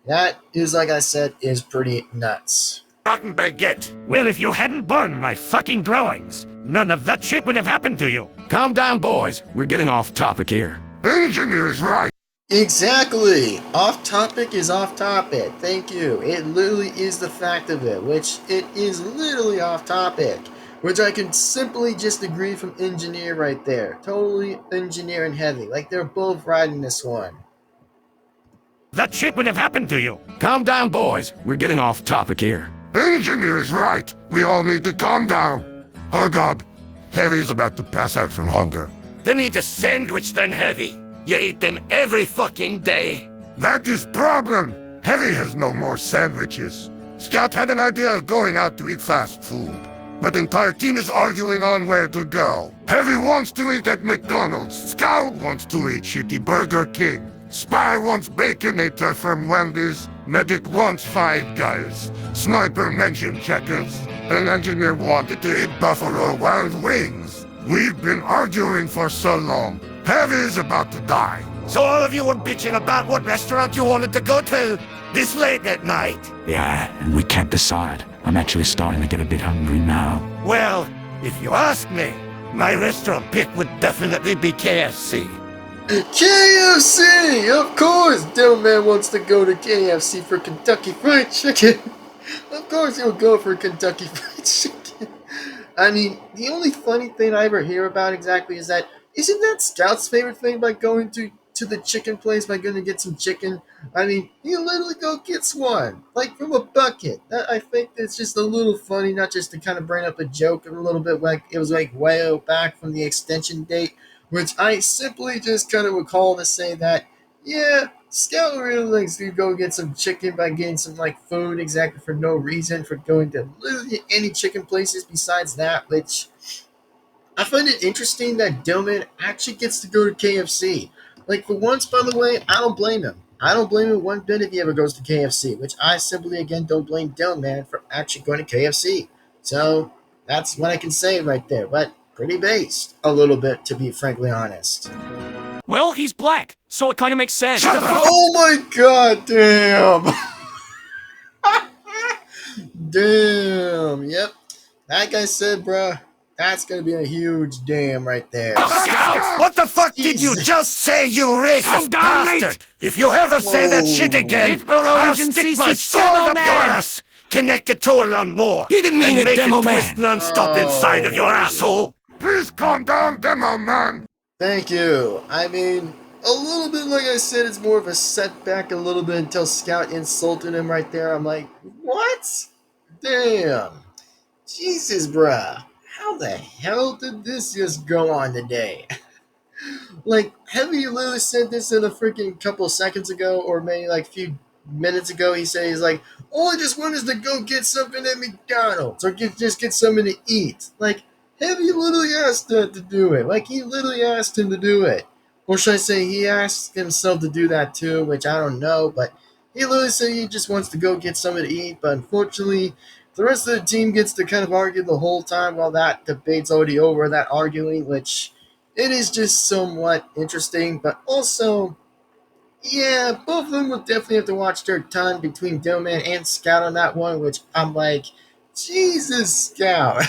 that is, like I said, is pretty nuts. Rotten baguette. Well, if you hadn't burned my fucking drawings, none of that shit would have happened to you. Calm down, boys. We're getting off topic here. Engineer's right. Exactly. Off topic is off topic. Thank you. It literally is the fact of it, which it is literally off topic, which I can simply just agree from engineer right there. Totally engineer and heavy. Like they're both right in this one. That shit would have happened to you. Calm down, boys. We're getting off topic here. Engineer's right. We all need to calm down. Oh God, Heavy's about to pass out from hunger. Then eat a sandwich, then Heavy. You eat them every fucking day. That is problem. Heavy has no more sandwiches. Scout had an idea of going out to eat fast food, but the entire team is arguing on where to go. Heavy wants to eat at McDonald's. Scout wants to eat shitty Burger King. Spy wants Baconator from Wendy's. Medic wants Five Guys. Sniper mentioned Checkers. And Engineer wanted to eat Buffalo Wild Wings. We've been arguing for so long. Heavy's about to die. So all of you were bitching about what restaurant you wanted to go to this late at night. Yeah, and we can't decide. I'm actually starting to get a bit hungry now. Well, if you ask me, my restaurant pick would definitely be KFC. KFC! Of course! Devilman wants to go to KFC for Kentucky Fried Chicken. Of course he'll go for Kentucky Fried Chicken. I mean, the only funny thing I ever hear about exactly is that isn't that Scout's favorite thing by going to the chicken place by going to get some chicken? I mean, he literally go gets one, like from a bucket. I think it's just a little funny, not just to kind of bring up a joke a little bit like it was like way back from the extension date, which I simply just kind of recall to say that, yeah, Scout really likes to go get some chicken by getting some like food exactly for no reason for going to literally any chicken places besides that, which I find it interesting that Dillman actually gets to go to KFC. Like, for once, by the way, I don't blame him. I don't blame him one bit if he ever goes to KFC, which I simply, again, don't blame Dillman for actually going to KFC. So, that's what I can say right there. But pretty based, a little bit, to be frankly honest. Well, he's black, so it kind of makes sense. Oh my god, damn! Damn, yep. Like I said, bruh. That's gonna be a huge damn right there. Scout, what the fuck did you just say, you racist bastard? If you ever say that shit again, I'll stick my sword up your ass. Connect it to a lawnmower. He didn't mean and it, make Demo it Man. twist non-stop inside of your asshole. Please calm down, Demo Man. Thank you. I mean, a little bit like I said, it's more of a setback a little bit until Scout insulted him right there. I'm like, what? Damn. Jesus, bruh. How the hell did this just go on today? Like, Heavy literally said this in a freaking couple seconds ago, or maybe like a few minutes ago. He said, he's like, all I just want is to go get something at McDonald's, or just get something to eat. Like, Heavy literally asked her to do it. Like, he literally asked him to do it. Or should I say he asked himself to do that too, which I don't know, but he literally said he just wants to go get something to eat, but unfortunately, the rest of the team gets to kind of argue the whole time while that debate's already over, that arguing, which it is just somewhat interesting. But also, yeah, both of them will definitely have to watch their time between Dillman and Scout on that one, which I'm like, Jesus, Scout.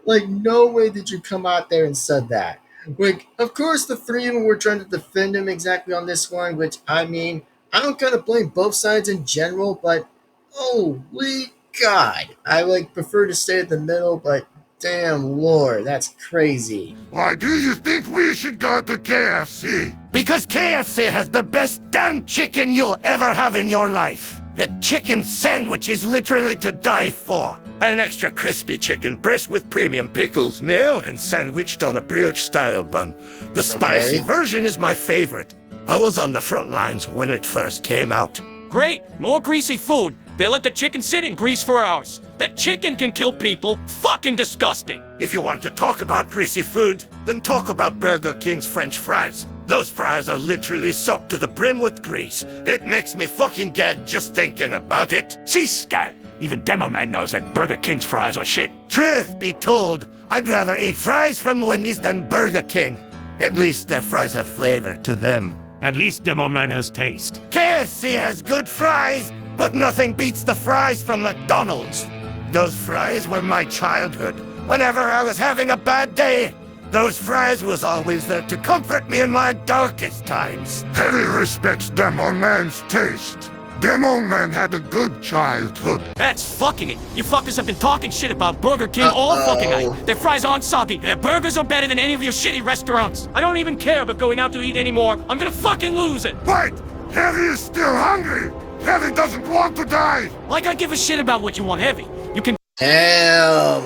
Like, no way did you come out there and said that. Like, of course, the three of them were trying to defend him exactly on this one, which, I mean, I don't kind of blame both sides in general, but holy God, I prefer to stay at the middle, but damn Lord, that's crazy. Why do you think we should go to KFC? Because KFC has the best damn chicken you'll ever have in your life. The chicken sandwich is literally to die for. An extra crispy chicken breast with premium pickles, nailed and sandwiched on a brioche-style bun. The spicy version is my favorite. I was on the front lines when it first came out. Great, more greasy food. They let the chicken sit in grease for hours. That chicken can kill people. Fucking disgusting. If you want to talk about greasy food, then talk about Burger King's French fries. Those fries are literally soaked to the brim with grease. It makes me fucking gag just thinking about it. See, Scout, even Demo Man knows that Burger King's fries are shit. Truth be told, I'd rather eat fries from Wendy's than Burger King. At least their fries have flavor to them. At least Demo Man has taste. KFC has good fries, but nothing beats the fries from McDonald's. Those fries were my childhood. Whenever I was having a bad day, those fries was always there to comfort me in my darkest times. Heavy respects Demo Man's taste. Demo Man had a good childhood. That's fucking it. You fuckers have been talking shit about Burger King all fucking night. Their fries aren't soggy. Their burgers are better than any of your shitty restaurants. I don't even care about going out to eat anymore. I'm gonna fucking lose it. Wait! Heavy is still hungry! Heavy doesn't want to die! Like I give a shit about what you want, Heavy. You can Damn!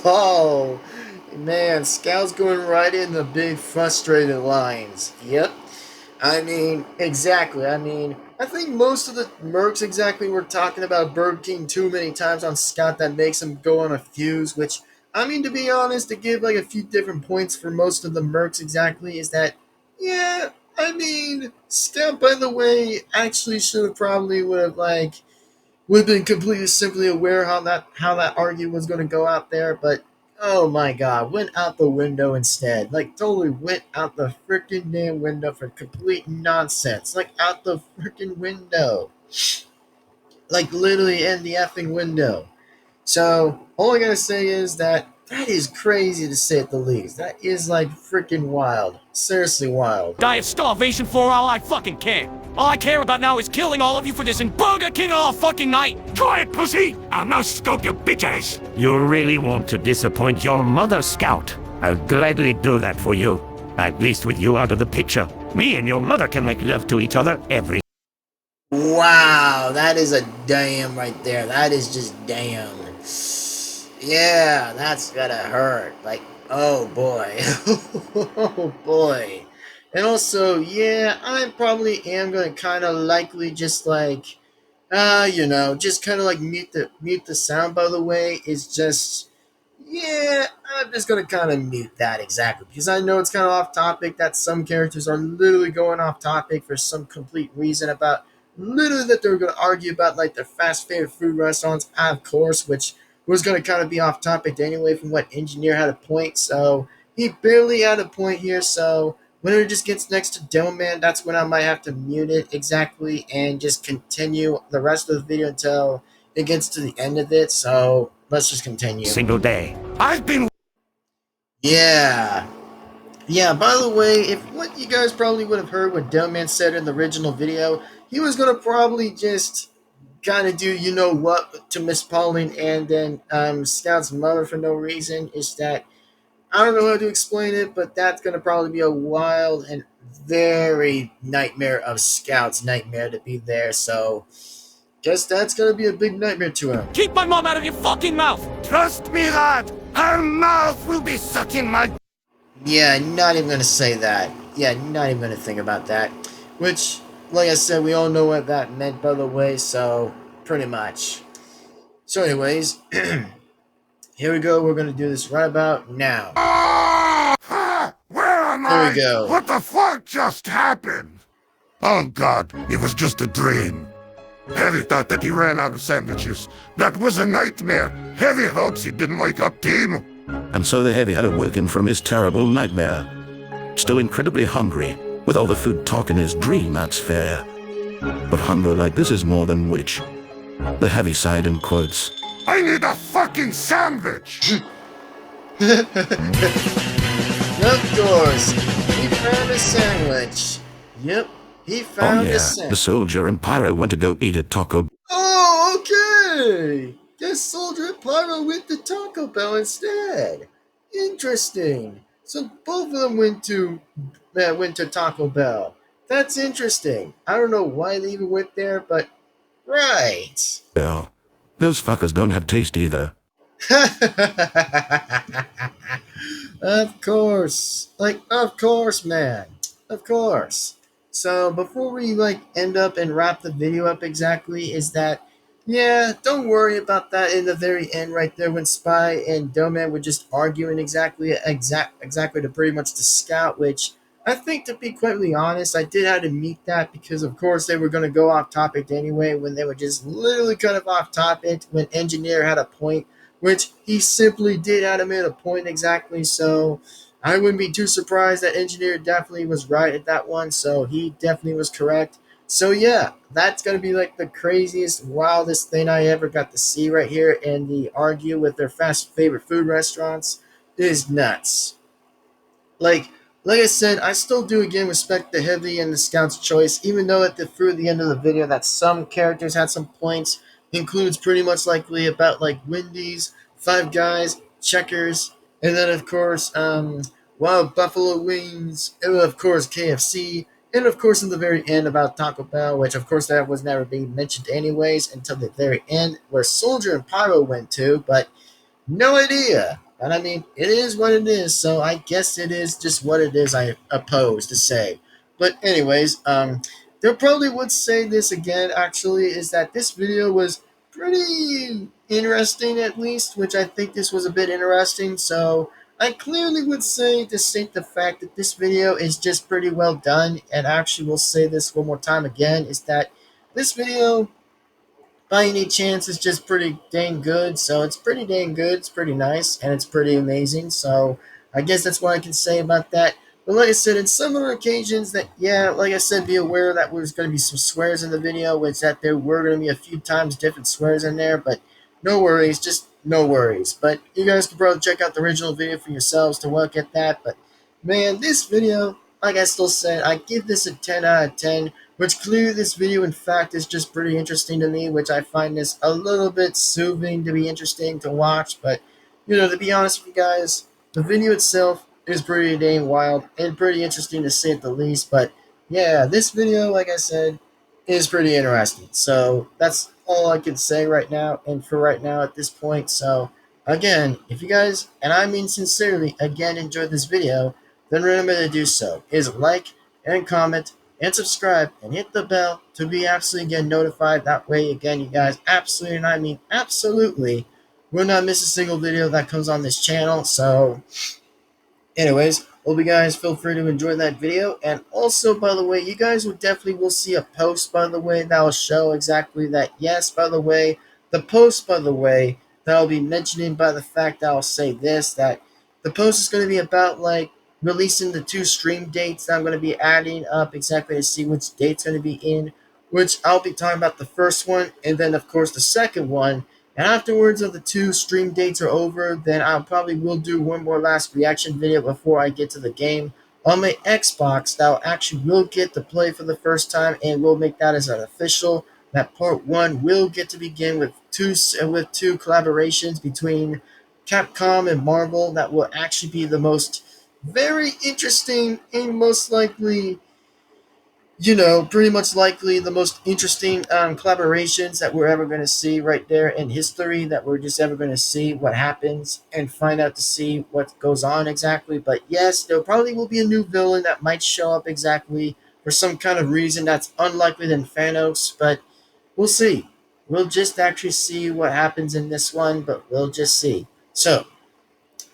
Oh, man, Scout's going right in the big frustrated lines. Yep. I mean, exactly. I mean, I think most of the Mercs exactly were talking about Burger King too many times on Scout that makes him go on a fuse, which, I mean, to be honest, to give like a few different points for most of the Mercs exactly is that, yeah, I mean, Scout, by the way, actually should have probably would have been completely simply aware how that argue was going to go out there, but oh my god, went out the window instead. Like, totally went out the freaking damn window for complete nonsense. Like, out the freaking window. Like, literally in the effing window. So, all I gotta say is that is crazy to say at the least. That is, like, freaking wild. Seriously wild. die of starvation for all I fucking care. All I care about now is killing all of you for this in Burger King all fucking night. Try it, pussy! I'll now scope your bitch ass! You really want to disappoint your mother, Scout? I'll gladly do that for you. At least with you out of the picture. Me and your mother can make love to each other every... Wow, that is a damn right there. That is just damn. Yeah, that's gotta hurt. Like, oh boy. Oh boy. And also, yeah, I probably am gonna kind of likely just like, just kind of like mute the sound. By the way, is just, yeah, I'm just gonna kind of mute that exactly because I know it's kind of off topic. That some characters are literally going off topic for some complete reason about literally that they're gonna argue about like their fast favorite food restaurants, of course, which was gonna kind of be off topic anyway from what engineer had a point. So he barely had a point here. So when it just gets next to Dome Man, that's when I might have to mute it exactly and just continue the rest of the video until it gets to the end of it. So let's just continue. single day. I've been... Yeah. Yeah, by the way, if what you guys probably would have heard what Dome Man said in the original video, he was going to probably just kind of do you know what to Miss Pauline and then Scout's mother for no reason. Is that I don't know how to explain it, but that's going to probably be a wild and very nightmare of Scout's nightmare to be there. So, guess that's going to be a big nightmare to him. Keep my mom out of your fucking mouth. Trust me, lad, her mouth will be sucking my... Yeah, not even going to say that. Yeah, not even going to think about that. Which, like I said, we all know what that meant, by the way, so pretty much. So anyways... Here we go. We're going to do this right about now. Where am I? There we go. What the fuck just happened? Oh god, it was just a dream. Heavy thought that he ran out of sandwiches. That was a nightmare. Heavy hopes he didn't wake up, team. And so the Heavy had awoken from his terrible nightmare. Still incredibly hungry, with all the food talk in his dream, that's fair. But hunger like this is more than which. The Heavy sighed in quotes. I need a fucking sandwich! Of course, he found a sandwich. Yep, he found a sandwich. The soldier and Pyro went to go eat at Taco. Oh, okay. Guess Soldier and Pyro went to Taco Bell instead. Interesting. So both of them went to Taco Bell. That's interesting. I don't know why they even went there, but right. Well, those fuckers don't have taste either. Of course. Of course, man. Of course. So, before we, end up and wrap the video up exactly, is that, yeah, don't worry about that in the very end right there when Spy and Doman were just arguing exactly to pretty much the Scout, which I think, to be quite honest, I did have to meet that because, of course, they were going to go off topic anyway when they were just literally kind of off topic when Engineer had a point, which he simply did have to make a point exactly. So, I wouldn't be too surprised that engineer definitely was right at that one, so he definitely was correct. So yeah, that's gonna be like the craziest, wildest thing I ever got to see right here, and the argue with their fast favorite food restaurants is nuts. Like like I said, I still do again respect the heavy and the scout's choice, even though at the through the end of the video that some characters had some points, includes pretty much likely about like Wendy's, Five Guys, Checkers, and then of course Wild Buffalo Wings, and of course KFC, and of course in the very end about Taco Bell, which of course that was never being mentioned anyways until the very end where Soldier and Pyro went to, but no idea. And I mean, it is what it is, so I guess it is just what it is, I oppose to say. But anyways, they probably would say this again, actually, is that this video was pretty interesting at least, which I think this was a bit interesting, so I clearly would say to state the fact that this video is just pretty well done, and actually will say this one more time again, is that this video by any chance is just pretty dang good. So it's pretty dang good. It's pretty nice and it's pretty amazing. So I guess that's what I can say about that. But like I said, in some other occasions that, yeah, like I said, be aware that there's going to be some swears in the video, which that there were going to be a few times different swears in there, but no worries, just no worries. But you guys can probably check out the original video for yourselves to look at that. But man, this video, like I still said, I give this a 10 out of 10, which clearly this video in fact is just pretty interesting to me, which I find this a little bit soothing to be interesting to watch. But you know, to be honest with you guys, the video itself is pretty dang wild and pretty interesting to say at the least. But yeah, this video, like I said, is pretty interesting. So that's all I can say right now, and for right now at this point. So again, if you guys, and I mean sincerely, again enjoyed this video, then remember to do so is like and comment and subscribe and hit the bell to be absolutely get notified. That way, again, you guys absolutely, and I mean absolutely, will not miss a single video that comes on this channel. So anyways, hope you guys feel free to enjoy that video. And also, by the way, you guys will definitely will see a post, by the way, that will show exactly that. Yes, by the way, the post, by the way, that I'll be mentioning by the fact that I'll say this, that the post is going to be about like releasing the 2 stream dates that I'm going to be adding up exactly to see which date's going to be in, which I'll be talking about the first one and then of course the second one. And afterwards of the 2 stream dates are over, then I probably will do one more last reaction video before I get to the game on my Xbox that actually will get to play for the first time, and we'll make that as an official. That part 1 will get to begin with two collaborations between Capcom and Marvel that will actually be the most very interesting and most likely, you know, pretty much likely the most interesting collaborations that we're ever going to see right there in history, that we're just ever going to see what happens and find out to see what goes on exactly. But yes, there probably will be a new villain that might show up exactly for some kind of reason that's unlikely than Thanos, but we'll see. We'll just actually see what happens in this one, but we'll just see. So,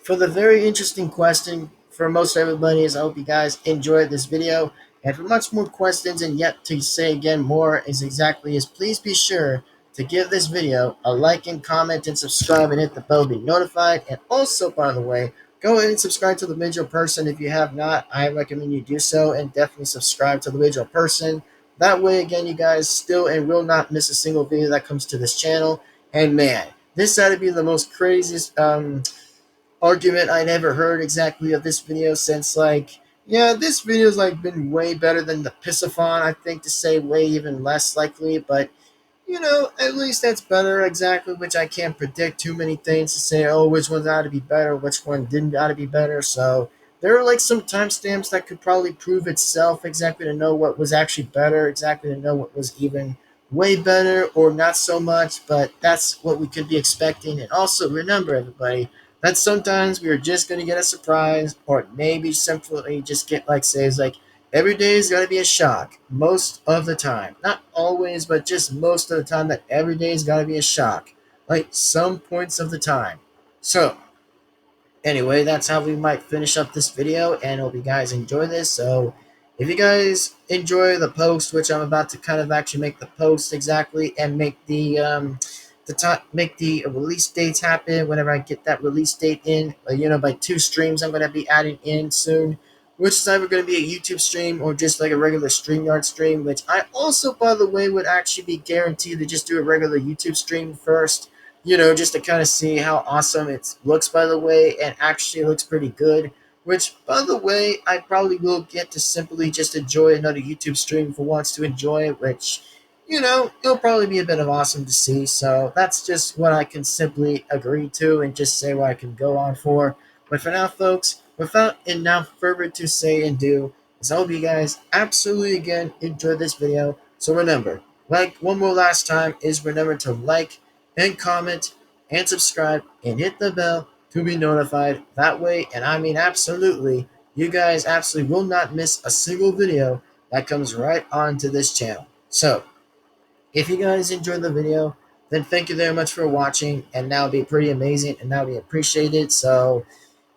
for the very interesting question for most everybody is I hope you guys enjoyed this video. And for much more questions and yet to say again more is exactly is please be sure to give this video a like and comment and subscribe and hit the bell to be notified. And also, by the way, go ahead and subscribe to the Vigil Person if you have not. I recommend you do so, and definitely subscribe to the Vigil Person. That way, again, you guys still and will not miss a single video that comes to this channel. And man, this had to be the most craziest argument I'd ever heard exactly of this video since, like, yeah, this video's like been way better than the Pissathon, I think, to say way even less likely, but you know, at least that's better exactly, which I can't predict too many things to say, oh, which one's ought to be better, which one didn't ought to be better. So there are like some timestamps that could probably prove itself exactly to know what was actually better, exactly to know what was even way better or not so much, but that's what we could be expecting. And also remember, everybody, that sometimes we are just going to get a surprise, or maybe simply just get, like, say, it's like, every day is going to be a shock. Most of the time. Not always, but just most of the time that every day is going to be a shock. Like, some points of the time. So, anyway, that's how we might finish up this video, and hope you guys enjoy this. So, if you guys enjoy the post, which I'm about to kind of actually make the post exactly, and make the make the release dates happen whenever I get that release date in. By 2 streams I'm going to be adding in soon, which is either going to be a YouTube stream or just like a regular StreamYard stream, which I also, by the way, would actually be guaranteed to just do a regular YouTube stream first, just to kind of see how awesome it looks, by the way, and actually looks pretty good. Which, by the way, I probably will get to simply just enjoy another YouTube stream for once to enjoy, which, it'll probably be a bit of awesome to see. So that's just what I can simply agree to and just say what I can go on for. But for now, folks, without enough further to say and do, I hope you guys absolutely again enjoyed this video. So remember, one more last time is remember to like and comment and subscribe and hit the bell to be notified. That way, and I mean absolutely, you guys absolutely will not miss a single video that comes right onto this channel. So, if you guys enjoyed the video, then thank you very much for watching, and that would be pretty amazing, and that would be appreciated. So,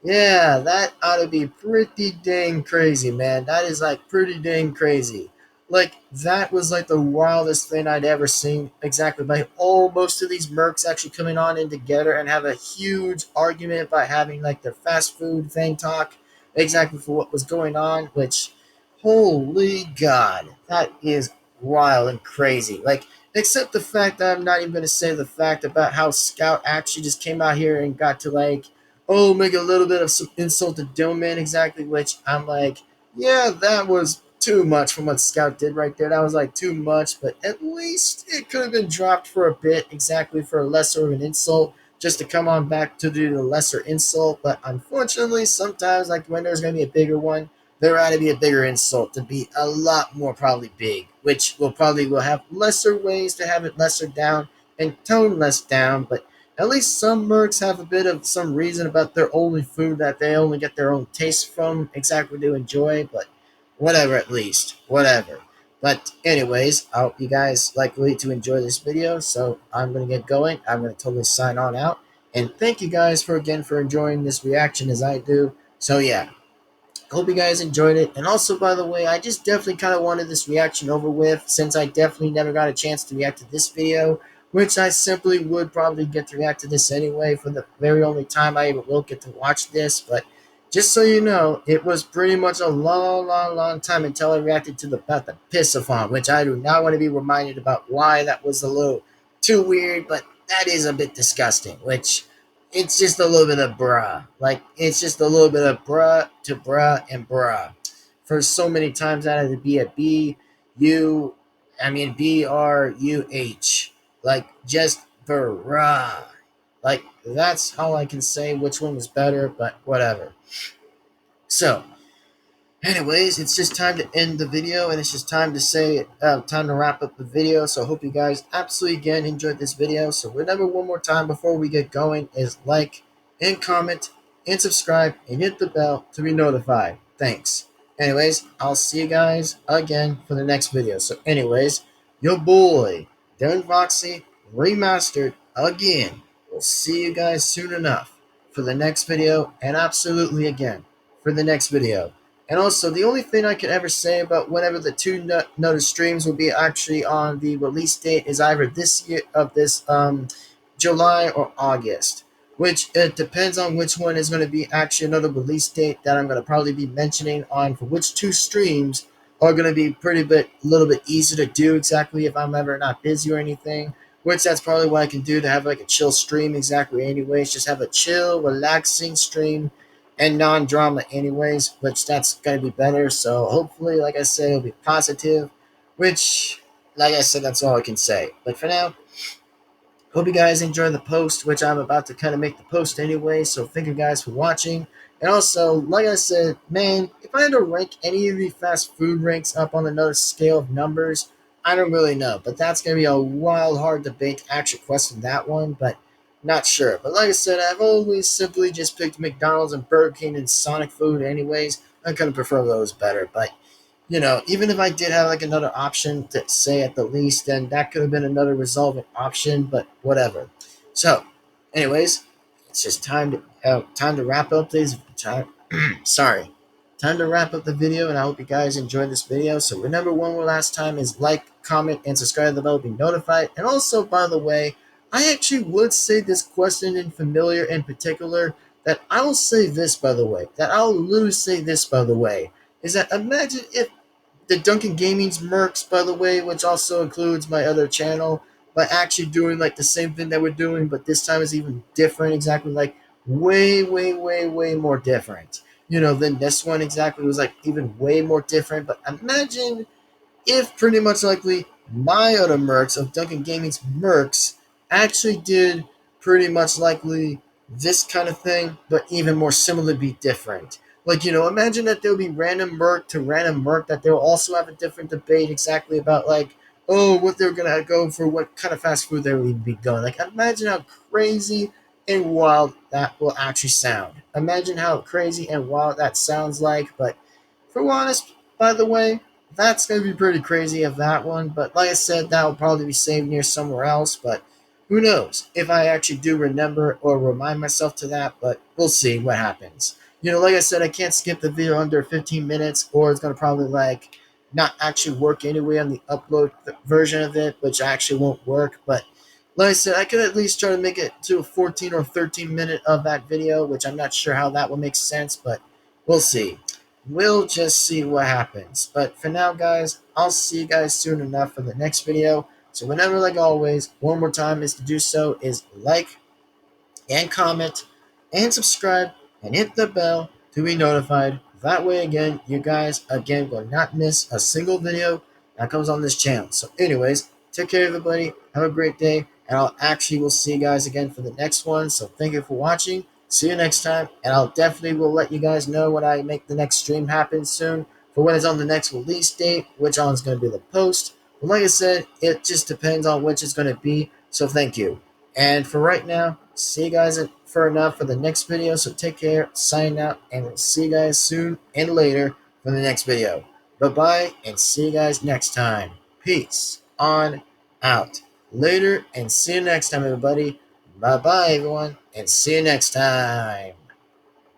yeah, that ought to be pretty dang crazy, man. That is like pretty dang crazy. Like, that was like the wildest thing I'd ever seen. Exactly. Like, most of these mercs actually coming on in together and have a huge argument by having like their fast food thing talk exactly for what was going on, which, holy God, that is wild and crazy. Like, except the fact that I'm not even going to say the fact about how Scout actually just came out here and got to like, make a little bit of some insult to Dillman exactly, which I'm like, yeah, that was too much from what Scout did right there. That was like too much, but at least it could have been dropped for a bit exactly for a lesser of an insult just to come on back to do the lesser insult. But unfortunately, sometimes like when there's going to be a bigger one, there ought to be a bigger insult to be a lot more probably big, which will have lesser ways to have it lesser down and tone less down, but at least some mercs have a bit of some reason about their only food that they only get their own taste from exactly to enjoy, but whatever, at least. Whatever. But anyways, I hope you guys likely to enjoy this video, so I'm going to get going. I'm going to totally sign on out. And thank you guys for enjoying this reaction as I do. So yeah, hope you guys enjoyed it. And also, by the way, I just definitely kind of wanted this reaction over with since I definitely never got a chance to react to this video, which I simply would probably get to react to this anyway for the very only time I even will get to watch this. But just so you know, it was pretty much a long time until I reacted to about the Pissathon, which I do not want to be reminded about why that was a little too weird, but that is a bit disgusting, which it's just a little bit of bruh. Like, it's just a little bit of bruh to bruh and bruh. For so many times out of the B at B-R-U-H. Like, just bruh. Like, that's all I can say which one was better, but whatever. So, anyways, it's just time to end the video, and it's just time to say, time to wrap up the video. So I hope you guys absolutely again enjoyed this video. So remember, one more time before we get going, is like and comment and subscribe and hit the bell to be notified. Thanks. Anyways, I'll see you guys again for the next video. So anyways, your boy Devin-Foxy Remastered again. We'll see you guys soon enough for the next video, and absolutely again for the next video. And also, the only thing I can ever say about whenever the two noted streams will be actually on the release date is either this year of this July or August, which it depends on which one is going to be actually another release date that I'm going to probably be mentioning on for which 2 streams are going to be a little bit easier to do exactly if I'm ever not busy or anything. Which that's probably what I can do to have like a chill stream exactly anyways. Just have a chill, relaxing stream and non-drama anyways, which that's going to be better. So hopefully, like I said, it'll be positive, which, like I said, that's all I can say. But for now, hope you guys enjoy the post, which I'm about to kind of make the post anyway. So thank you guys for watching. And also, like I said, man, if I had to rank any of the fast food ranks up on another scale of numbers, I don't really know. But that's going to be a wild, hard debate actual question, that one. But not sure. But like I said, I've always simply just picked McDonald's and Burger King and Sonic food anyways. I kind of prefer those better. But, even if I did have like another option to say at the least, then that could have been another resolving option. But whatever. So, anyways, it's just time to wrap up this time. Sorry. Time to wrap up the video, and I hope you guys enjoyed this video. So remember, one more last time is like, comment, and subscribe to the bell to be notified. And also, by the way, I actually would say this question in familiar in particular, that I will say this, by the way, that I'll literally say this, by the way, is that imagine if the Duncan Gaming's Mercs, by the way, which also includes my other channel, by actually doing like the same thing that we're doing, but this time is even different, exactly like way, way, way, way more different. You know, than this one exactly was like even way more different. But imagine if pretty much likely my other Mercs of Duncan Gaming's Mercs actually did pretty much likely this kind of thing, but even more similarly different. Like, you know, imagine that there'll be random Merc to random Merc, that they'll also have a different debate exactly about, like, oh, what they're going to go for, what kind of fast food they would be going. Like, imagine how crazy and wild that will actually sound. Imagine how crazy and wild that sounds like, but for honest, by the way, that's going to be pretty crazy of that one. But like I said, that will probably be saved near somewhere else. But who knows if I actually do remember or remind myself to that. But we'll see what happens. You know, like I said, I can't skip the video under 15 minutes, or it's going to probably like not actually work anyway on the upload version of it, which actually won't work. But like I said, I could at least try to make it to a 14 or 13 minute of that video, which I'm not sure how that will make sense, but we'll see. We'll just see what happens. But for now, guys, I'll see you guys soon enough for the next video. So whenever, like always, one more time is to do so is like and comment and subscribe and hit the bell to be notified. That way, again, you guys, again, will not miss a single video that comes on this channel. So anyways, take care, everybody. Have a great day. And I'll actually will see you guys again for the next one. So thank you for watching. See you next time. And I'll definitely will let you guys know when I make the next stream happen soon. For when it's on the next release date, which one's going to be the post. But like I said, it just depends on which it's going to be. So thank you. And for right now, see you guys for enough for the next video. So take care, sign out, and we'll see you guys soon and later for the next video. Bye-bye, and see you guys next time. Peace on out. Later, and see you next time, everybody. Bye-bye, everyone, and see you next time.